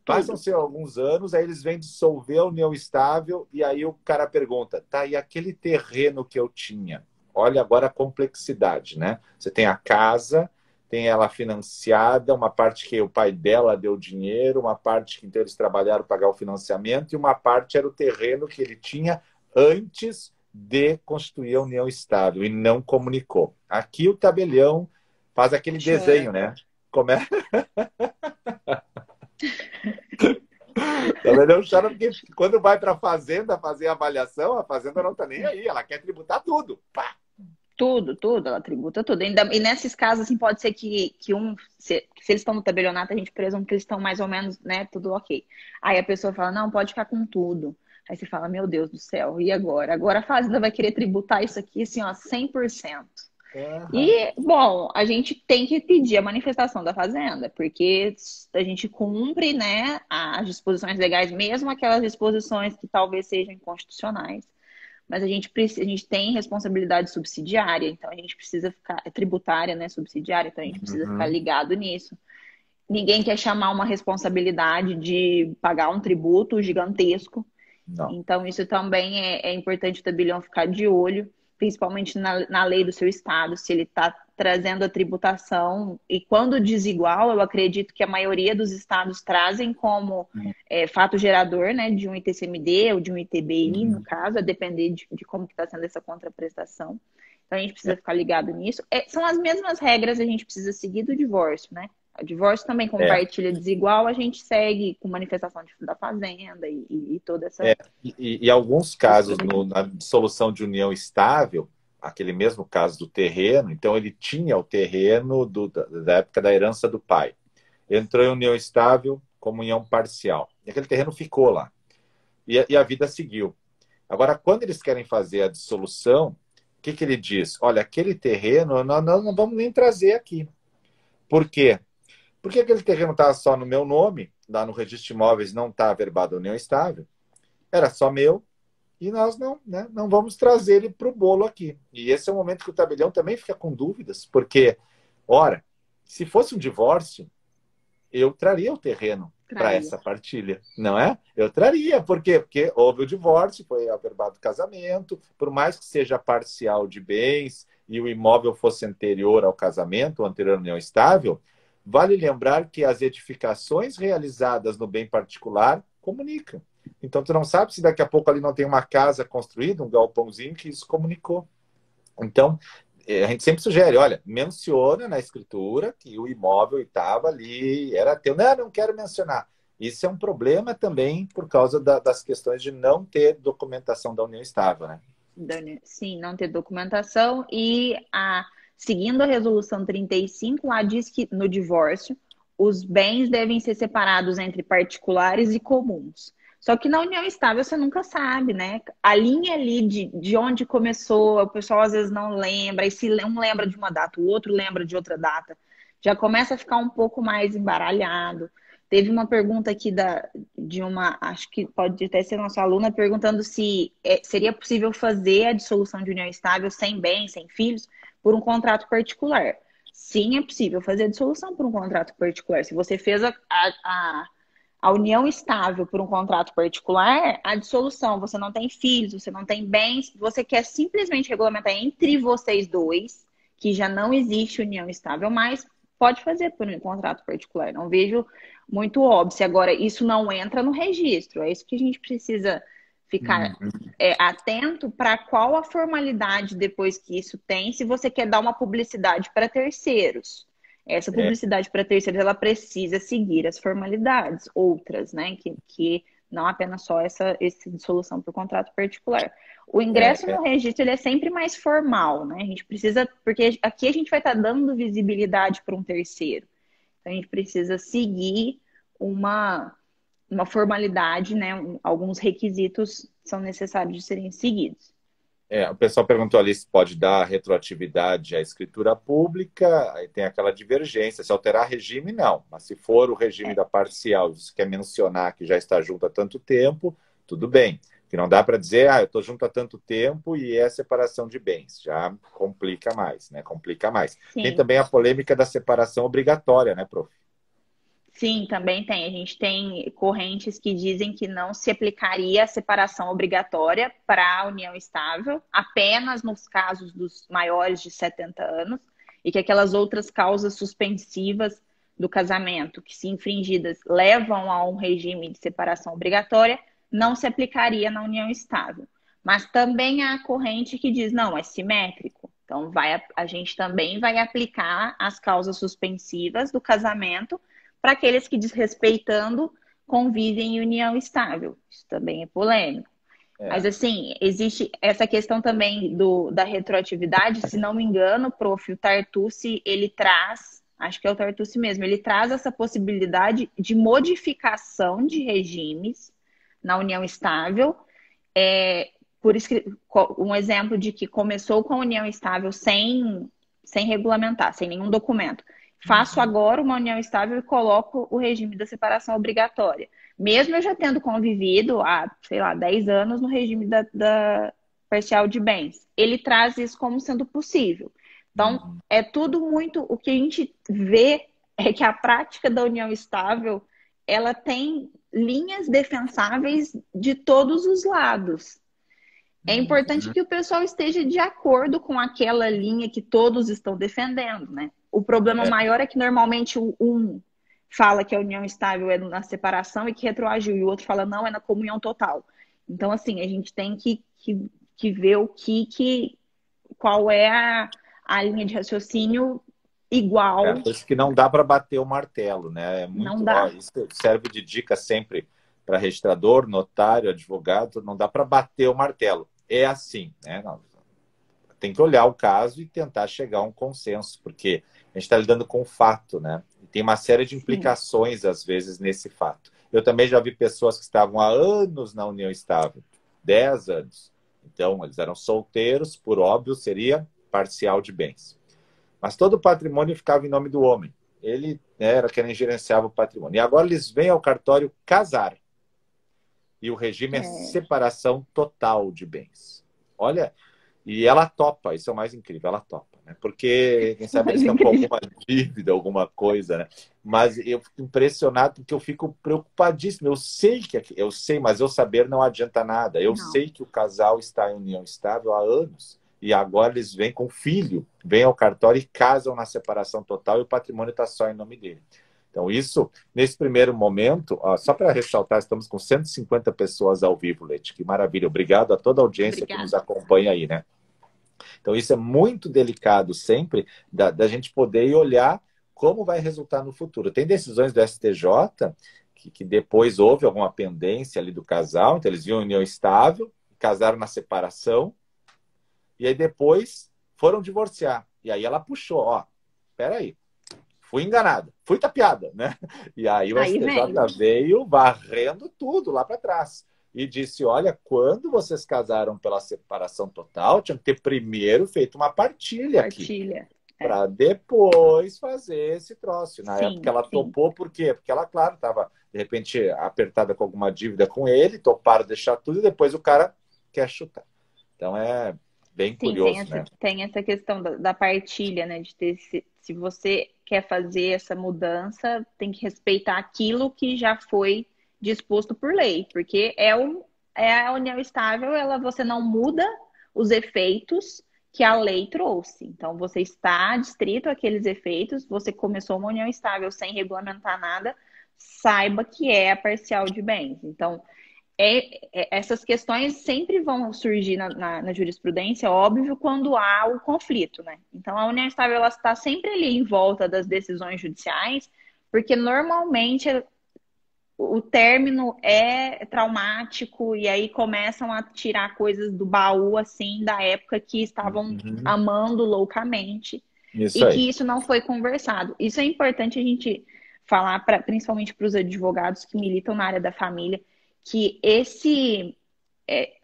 Passam-se alguns anos, aí eles vêm dissolver a união estável e aí o cara pergunta, tá, e aquele terreno que eu tinha? Olha agora a complexidade, né? Você tem a casa, tem ela financiada, uma parte que o pai dela deu dinheiro, uma parte que então eles trabalharam para pagar o financiamento e uma parte era o terreno que ele tinha antes de constituir a união estável e não comunicou. Aqui o tabelião faz aquele desenho, né? Tabelião chora porque quando vai para a fazenda fazer a avaliação, a fazenda não está nem aí, ela quer tributar tudo. Pá! Tudo, ela tributa tudo. E nesses casos, assim, pode ser que se eles estão no tabelionato, a gente presume que eles estão mais ou menos, né, tudo ok. Aí a pessoa fala, não, pode ficar com tudo. Aí você fala, meu Deus do céu, e agora? Agora a fazenda vai querer tributar isso aqui, assim, ó, 100%. E, bom, a gente tem que pedir a manifestação da fazenda, porque a gente cumpre, né, as disposições legais, mesmo aquelas disposições que talvez sejam inconstitucionais. Mas a gente tem responsabilidade subsidiária, então a gente precisa ficar, tributária, né, subsidiária, então a gente precisa ficar ligado nisso. Ninguém quer chamar uma responsabilidade de pagar um tributo gigantesco. Não. Então isso também é importante o tabelião ficar de olho, principalmente na lei do seu estado, se ele está trazendo a tributação. E quando desigual, eu acredito que a maioria dos estados trazem como fato gerador, né, de um ITCMD ou de um ITBI, no caso, a depender de como está sendo essa contraprestação. Então a gente precisa ficar ligado nisso. São as mesmas regras que a gente precisa seguir do divórcio, né? O divórcio também com É, partilha desigual, a gente segue com manifestação da fazenda e toda é. essa E alguns casos estrutura aqui. na dissolução de união estável, aquele mesmo caso do terreno, então ele tinha o terreno da época da herança do pai. Entrou em união estável, comunhão parcial. E aquele terreno ficou lá. E a vida seguiu. Agora, quando eles querem fazer a dissolução, o que ele diz? Olha, aquele terreno nós não vamos nem trazer aqui. Por quê? Porque aquele terreno estava só no meu nome, lá no registro de imóveis não está averbado a união estável, era só meu, e nós não, né, não vamos trazer ele para o bolo aqui. E esse é o momento que o tabelião também fica com dúvidas, porque, ora, se fosse um divórcio, eu traria o terreno para Traria. essa partilha, não é? Eu traria, por quê? Porque houve o divórcio, foi averbado o casamento, por mais que seja parcial de bens e o imóvel fosse anterior ao casamento, ou anterior à união estável, vale lembrar que as edificações realizadas no bem particular comunicam. Então, tu não sabe se daqui a pouco ali não tem uma casa construída, um galpãozinho que isso comunicou. Então, a gente sempre sugere, olha, menciona na escritura que o imóvel estava ali, era teu. Não, não quero mencionar. Isso é um problema também por causa das questões de não ter documentação da união estável, né? Sim, não ter documentação seguindo a resolução 35, lá diz que no divórcio os bens devem ser separados entre particulares e comuns. Só que na união estável você nunca sabe, né? A linha ali de onde começou, o pessoal às vezes não lembra, e se um lembra de uma data, o outro lembra de outra data, já começa a ficar um pouco mais embaralhado. Teve uma pergunta aqui de uma, acho que pode até ser nossa aluna, perguntando se seria possível fazer a dissolução de união estável sem bens, sem filhos, por um contrato particular. Sim, é possível fazer a dissolução por um contrato particular. Se você fez a união estável por um contrato particular, a dissolução, você não tem filhos, você não tem bens, você quer simplesmente regulamentar entre vocês dois, que já não existe união estável mais, pode fazer por um contrato particular. Não vejo muito óbvio. Agora, isso não entra no registro. É isso que a gente precisa ficar atento para qual a formalidade depois que isso tem, se você quer dar uma publicidade para terceiros. Essa publicidade para terceiros, ela precisa seguir as formalidades, outras, né? Que não apenas só essa dissolução por contrato particular. O ingresso no registro, ele é sempre mais formal, né? A gente precisa, porque aqui a gente vai estar dando visibilidade para um terceiro. Então, a gente precisa seguir uma formalidade, né? Alguns requisitos são necessários de serem seguidos. O pessoal perguntou ali se pode dar retroatividade à escritura pública, aí tem aquela divergência. Se alterar regime, não. Mas se for o regime da parcial, você quer mencionar que já está junto há tanto tempo, tudo bem. Que não dá para dizer, eu estou junto há tanto tempo e é separação de bens. Já complica mais, né? Complica mais. Sim. Tem também a polêmica da separação obrigatória, né, prof? Sim, também tem. A gente tem correntes que dizem que não se aplicaria a separação obrigatória para a união estável, apenas nos casos dos maiores de 70 anos, e que aquelas outras causas suspensivas do casamento, que se infringidas levam a um regime de separação obrigatória, não se aplicaria na união estável. Mas também há a corrente que diz, não, é simétrico. Então, a gente também vai aplicar as causas suspensivas do casamento para aqueles que, desrespeitando, convivem em união estável. Isso também é polêmico. Mas, assim, existe essa questão também da retroatividade. Se não me engano, prof, o Tartucci, ele traz, acho que é o Tartucci mesmo, ele traz essa possibilidade de modificação de regimes na união estável. Um exemplo de que começou com a união estável sem regulamentar, sem nenhum documento. Faço agora uma união estável e coloco o regime da separação obrigatória. Mesmo eu já tendo convivido há, 10 anos no regime da parcial de bens. Ele traz isso como sendo possível. Então, é tudo muito... O que a gente vê é que a prática da união estável, ela tem linhas defensáveis de todos os lados. É importante que o pessoal esteja de acordo com aquela linha que todos estão defendendo, né? O problema maior é que normalmente um fala que a união estável é na separação e que retroagiu, e o outro fala não, é na comunhão total. Então, assim, a gente tem que ver qual é a linha de raciocínio igual. Por isso que não dá para bater o martelo, né? É Não muito, dá. isso serve de dica sempre para registrador, notário, advogado, não dá para bater o martelo. É assim, né? Não, tem que olhar o caso e tentar chegar a um consenso, porque a gente está lidando com o fato, né? E tem uma série de Sim. implicações, às vezes, nesse fato. Eu também já vi pessoas que estavam há anos na união estável, 10 anos. Então, eles eram solteiros, por óbvio, seria parcial de bens. Mas todo o patrimônio ficava em nome do homem. Ele, né, era quem gerenciava o patrimônio. E agora eles vêm ao cartório casar. E o regime é separação total de bens. Olha, e ela topa, isso é o mais incrível, ela topa, né? Porque, quem sabe, eles Mas estão com incrível. alguma dívida, alguma coisa, né? Mas eu fico impressionado porque eu fico preocupadíssimo. Eu sei, mas eu saber não adianta nada. Eu Não. sei que o casal está em união estável há anos. E agora eles vêm com filho, vêm ao cartório e casam na separação total e o patrimônio está só em nome dele. Então, isso, nesse primeiro momento, ó, só para ressaltar, estamos com 150 pessoas ao vivo, Leite. Que maravilha. Obrigado a toda a audiência que nos Obrigada. acompanha aí, né? Então, isso é muito delicado sempre da gente poder ir olhar como vai resultar no futuro. Tem decisões do STJ que depois houve alguma pendência ali do casal, então eles viam união estável, casaram na separação, e aí depois foram divorciar. E aí ela puxou, ó, peraí, fui enganada, fui tapeada, né? E aí o Aí vem. STJ veio varrendo tudo lá para trás e disse, olha, quando vocês casaram pela separação total, tinham que ter primeiro feito uma partilha aqui, Partilha. É. para depois fazer esse troço. Na época Sim, ela sim. topou, por quê? Porque ela, claro, estava, de repente, apertada com alguma dívida com ele, toparam deixar tudo e depois o cara quer chutar. Então é bem Sim, curioso, né? tem essa questão da partilha, né? De ter, se você quer fazer essa mudança, tem que respeitar aquilo que já foi disposto por lei, porque é a união estável, ela você não muda os efeitos que a lei trouxe. Então, você está distrito àqueles efeitos, você começou uma união estável sem regulamentar nada, saiba que é a parcial de bens. Então, essas questões sempre vão surgir na jurisprudência, óbvio, quando há o conflito, né? Então, a união estável ela está sempre ali em volta das decisões judiciais, porque normalmente o término é traumático e aí começam a tirar coisas do baú, assim, da época que estavam Uhum. amando loucamente Isso e aí. que isso não foi conversado. Isso é importante a gente falar, principalmente para os advogados que militam na área da família, que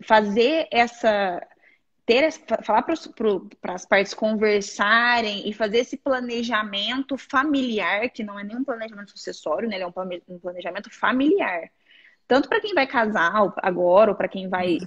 fazer essa falar para as partes conversarem e fazer esse planejamento familiar, que não é nem um planejamento sucessório, né? Ele é um planejamento familiar. Tanto para quem vai casar agora ou para quem vai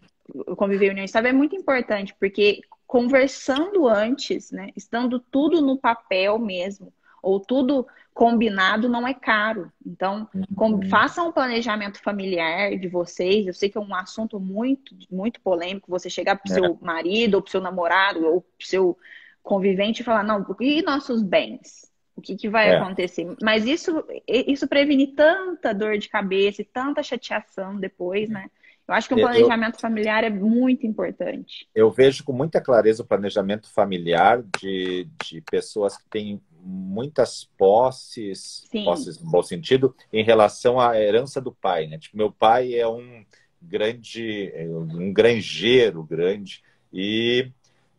conviver em união estável é muito importante, porque conversando antes, né? Estando tudo no papel mesmo, ou tudo combinado, não é caro. Então, Uhum. façam um planejamento familiar de vocês. Eu sei que é um assunto muito, muito polêmico. Você chegar para o É, seu marido, ou para o seu namorado, ou para o seu convivente e falar: não, e nossos bens? O que vai é. acontecer? Mas isso previne tanta dor de cabeça e tanta chateação depois, né? Eu acho que um Eu, planejamento familiar é muito importante. eu vejo com muita clareza o planejamento familiar de pessoas que têm muitas Sim, posses no bom sentido, em relação à herança do pai, né? Tipo, meu pai é um granjeiro grande, e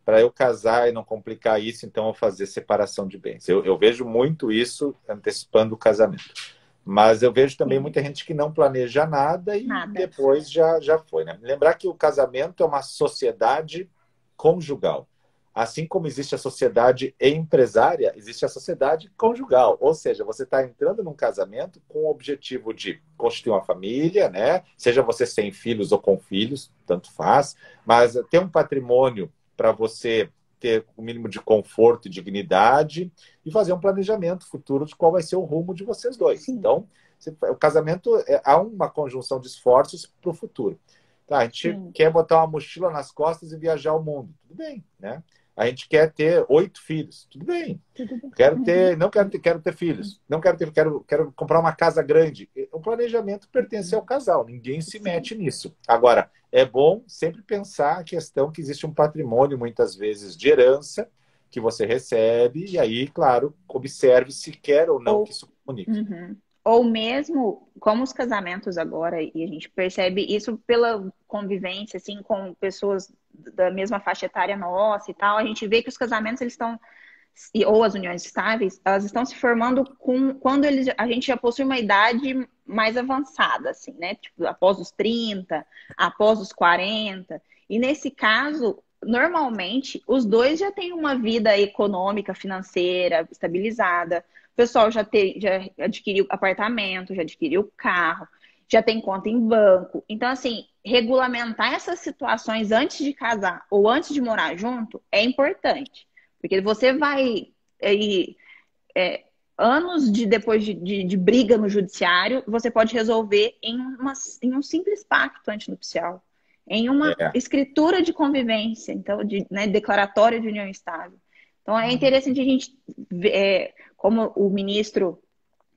para eu casar e não complicar isso, então eu fazer separação de bens. Eu vejo muito isso antecipando o casamento. Mas eu vejo também sim, muita gente que não planeja nada e nada. depois já foi, né? Lembrar que o casamento é uma sociedade conjugal. Assim como existe a sociedade empresária, existe a sociedade conjugal. Ou seja, você está entrando num casamento com o objetivo de constituir uma família, né? Seja você sem filhos ou com filhos, tanto faz, mas ter um patrimônio para você ter o mínimo de conforto e dignidade e fazer um planejamento futuro de qual vai ser o rumo de vocês dois. Sim, Então, o casamento há uma conjunção de esforços para o futuro. Tá, a gente sim, quer botar uma mochila nas costas e viajar o mundo. Tudo bem, né? A gente quer ter 8 filhos. Tudo bem. tudo bem. Não quero ter filhos. Não quero comprar uma casa grande. O planejamento pertence ao casal. Ninguém se Sim, mete nisso. Agora, é bom sempre pensar a questão que existe um patrimônio, muitas vezes, de herança, que você recebe, e aí, claro, observe se quer ou não que isso comunique. Uhum. Ou mesmo, como os casamentos agora, e a gente percebe isso pela convivência, assim, com pessoas da mesma faixa etária nossa e tal, a gente vê que os casamentos, eles estão, ou as uniões estáveis, elas estão se formando quando a gente já possui uma idade mais avançada, assim, né? Tipo, após os 30, após os 40. E nesse caso, normalmente, os dois já têm uma vida econômica, financeira, estabilizada. O pessoal já adquiriu apartamento, já adquiriu carro, já tem conta em banco. Então, assim, regulamentar essas situações antes de casar ou antes de morar junto é importante. Porque você vai aí, anos depois de briga no judiciário, você pode resolver em um simples pacto antinupcial, em uma É. escritura de convivência, então, né, declaratória de união estável. Então, é interessante a gente ver, como o ministro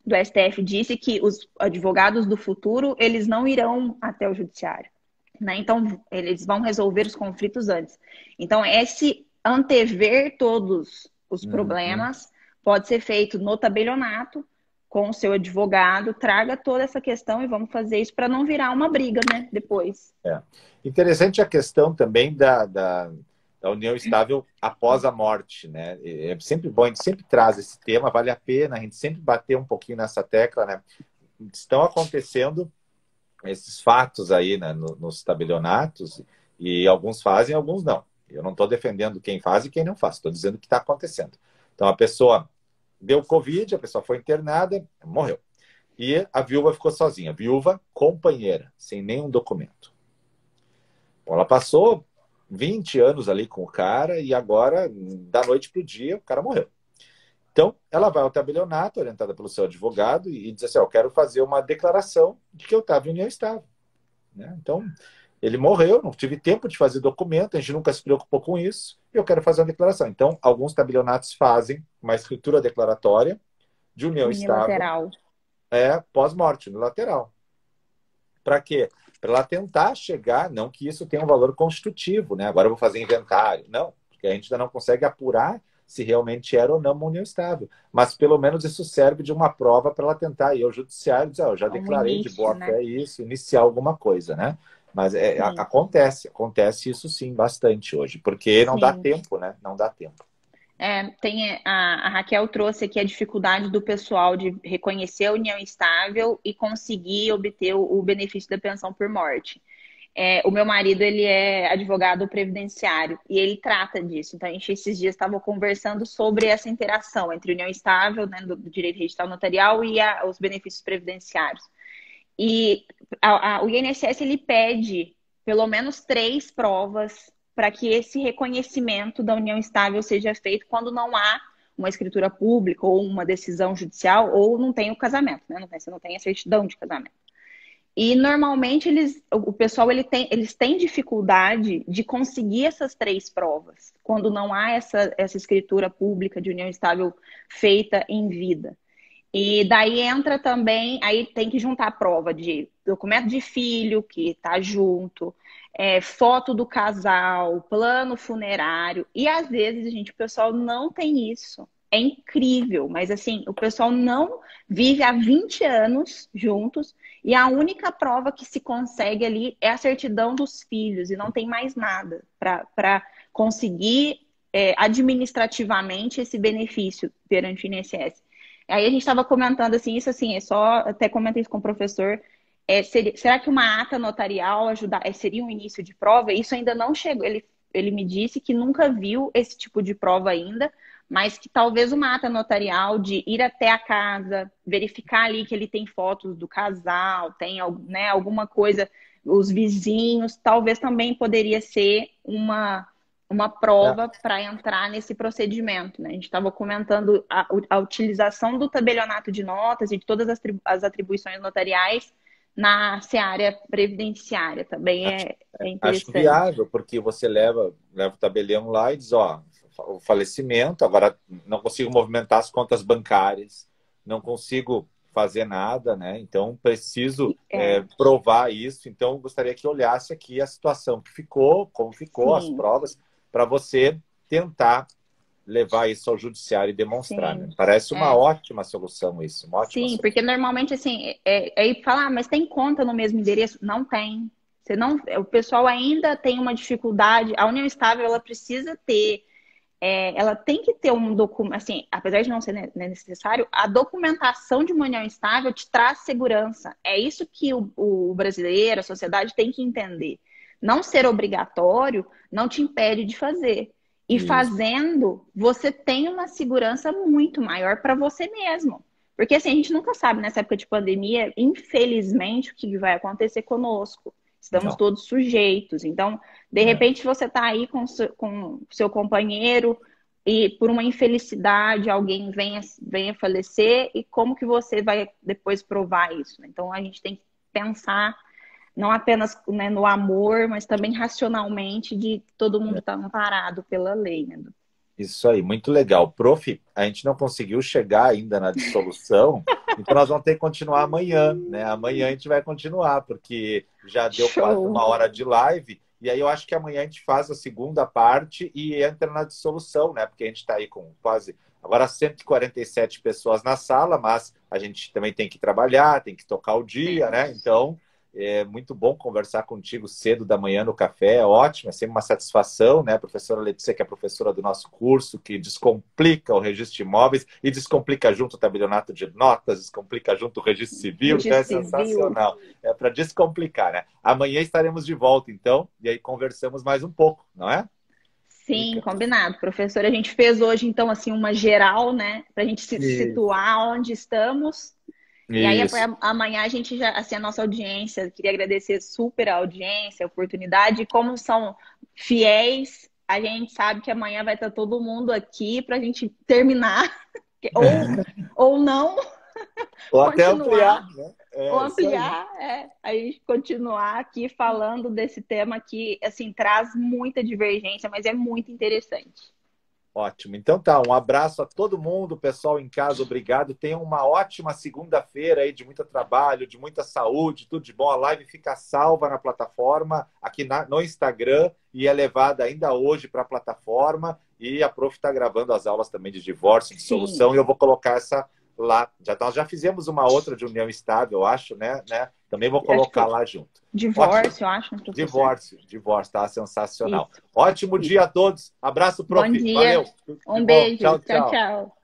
do STF disse, que os advogados do futuro, eles não irão até o judiciário, né? Então, eles vão resolver os conflitos antes. Então, esse antever todos os Uhum. problemas pode ser feito no tabelionato, com o seu advogado, traga toda essa questão e vamos fazer isso para não virar uma briga, né, depois. É. Interessante a questão também da união estável após a morte, né? É sempre bom, a gente sempre traz esse tema, vale a pena a gente sempre bater um pouquinho nessa tecla, né? Estão acontecendo esses fatos aí, né, nos tabelionatos, e alguns fazem, alguns não. Eu não estou defendendo quem faz e quem não faz, estou dizendo o que está acontecendo. Então, a pessoa deu Covid, a pessoa foi internada, morreu. E a viúva ficou sozinha, viúva companheira, sem nenhum documento. Bom, ela passou 20 anos ali com o cara e agora, da noite para o dia, o cara morreu. Então, ela vai ao tabelionato, orientada pelo seu advogado, e diz assim: eu quero fazer uma declaração de que eu estava em união estável. Né? Então, ele morreu, não tive tempo de fazer documento, a gente nunca se preocupou com isso, e eu quero fazer uma declaração. Então, alguns tabelionatos fazem uma escritura declaratória de união estável Unilateral. Pós-morte, unilateral. Para quê? Para ela tentar chegar, não que isso tenha um valor constitutivo, né? Agora eu vou fazer inventário. Não, porque a gente ainda não consegue apurar se realmente era ou não uma união estável. Mas pelo menos isso serve de uma prova para ela tentar ir ao judiciário e dizer: eu já Como declarei de início, boa né? fé isso, iniciar alguma coisa, né? Mas Sim, acontece isso sim bastante hoje, porque não dá sim. tempo, né? Não dá tempo. Tem a Raquel trouxe aqui a dificuldade do pessoal de reconhecer a união estável e conseguir obter o benefício da pensão por morte. O meu marido, ele é advogado previdenciário e ele trata disso. Então, a gente esses dias estava conversando sobre essa interação entre união estável, né, do direito registral notarial e os benefícios previdenciários. E o INSS, ele pede pelo menos 3 provas para que esse reconhecimento da união estável seja feito quando não há uma escritura pública ou uma decisão judicial ou não tem o casamento, né? Você não tem a certidão de casamento. E normalmente o pessoal eles têm dificuldade de conseguir essas 3 provas quando não há essa escritura pública de união estável feita em vida. E daí entra também, aí tem que juntar a prova de documento de filho que está junto, foto do casal, plano funerário. E às vezes, gente, o pessoal não tem isso. É incrível, mas assim, o pessoal não vive há 20 anos juntos e a única prova que se consegue ali é a certidão dos filhos e não tem mais nada para conseguir administrativamente esse benefício perante o INSS. Aí a gente estava comentando assim, isso assim, até comentei isso com o professor. Será que uma ata notarial seria um início de prova? Isso ainda não chegou. Ele me disse que nunca viu esse tipo de prova ainda, mas que talvez uma ata notarial de ir até a casa, verificar ali que ele tem fotos do casal, tem, né, alguma coisa, os vizinhos, talvez também poderia ser uma prova para entrar nesse procedimento, né? A gente estava comentando a utilização do tabelionato de notas e de todas as atribuições notariais na seara previdenciária. Também é Acho interessante. viável, porque você leva o tabelião lá e diz: ó, o falecimento, agora não consigo movimentar as contas bancárias, não consigo fazer nada, né? Então preciso provar isso. Então gostaria que olhasse aqui a situação que ficou, como ficou, as Sim, provas, para você tentar levar isso ao judiciário e demonstrar, Sim, né? Parece uma ótima solução isso, uma ótima sim, solução. porque normalmente assim, aí falar, mas tem conta no mesmo endereço? Não tem. Você não, o pessoal ainda tem uma dificuldade. A união estável, ela precisa ter, ela tem que ter um documento, assim, apesar de não ser necessário, a documentação de uma união estável te traz segurança. É isso que o brasileiro, a sociedade tem que entender. Não ser obrigatório não te impede de fazer. E Isso. fazendo, você tem uma segurança muito maior para você mesmo. Porque assim, a gente nunca sabe nessa época de pandemia, infelizmente, o que vai acontecer conosco. Estamos Não. todos sujeitos. Então, de repente, você está aí com o seu companheiro e por uma infelicidade alguém venha falecer e como que você vai depois provar isso, né? Então, a gente tem que pensar não apenas, né, no amor, mas também racionalmente de todo mundo estar amparado pela lei, né? Isso aí, muito legal. Prof, a gente não conseguiu chegar ainda na dissolução, então nós vamos ter que continuar amanhã, né? Amanhã a gente vai continuar, porque já deu quase Show! 1 hora de live, e aí eu acho que amanhã a gente faz a segunda parte e entra na dissolução, né? Porque a gente está aí com quase, agora 147 pessoas na sala, mas a gente também tem que trabalhar, tem que tocar o dia, né? Então, é muito bom conversar contigo cedo da manhã no café, é ótimo, é sempre uma satisfação, né? A professora Letícia, que é professora do nosso curso, que descomplica o registro de imóveis e descomplica junto o tabelionato de notas, descomplica junto o registro civil, então é Registro civil. sensacional. É para descomplicar, né? Amanhã estaremos de volta, então, e aí conversamos mais um pouco, não é? Sim, Fica. combinado, professor. A gente fez hoje, então, assim, uma geral, né? Para a gente se Isso. situar onde estamos. E aí, Isso. amanhã a gente já, assim, a nossa audiência, queria agradecer super a audiência, a oportunidade. E como são fiéis, a gente sabe que amanhã vai estar todo mundo aqui para a gente terminar, ou não, Ou até continuar. ampliar, né? Ou É isso aí. ampliar, a gente continuar aqui falando desse tema que, assim, traz muita divergência, mas é muito interessante. Ótimo. Então tá, um abraço a todo mundo, pessoal em casa, obrigado. Tenham uma ótima segunda-feira aí de muito trabalho, de muita saúde, tudo de bom. A live fica salva na plataforma, aqui no Instagram, e é levada ainda hoje para a plataforma. E a Prof está gravando as aulas também de divórcio, de Sim, solução, e eu vou colocar essa lá. Nós já fizemos uma outra de união estável, eu acho, né? Também vou acho que colocar foi lá junto. Ótimo. divórcio, eu acho, né, professor? Divórcio, tá sensacional. Isso, Ótimo isso. dia a todos. Abraço, Bom prof. dia, Valeu. Tudo de um bom. beijo, Tchau, tchau, tchau. tchau.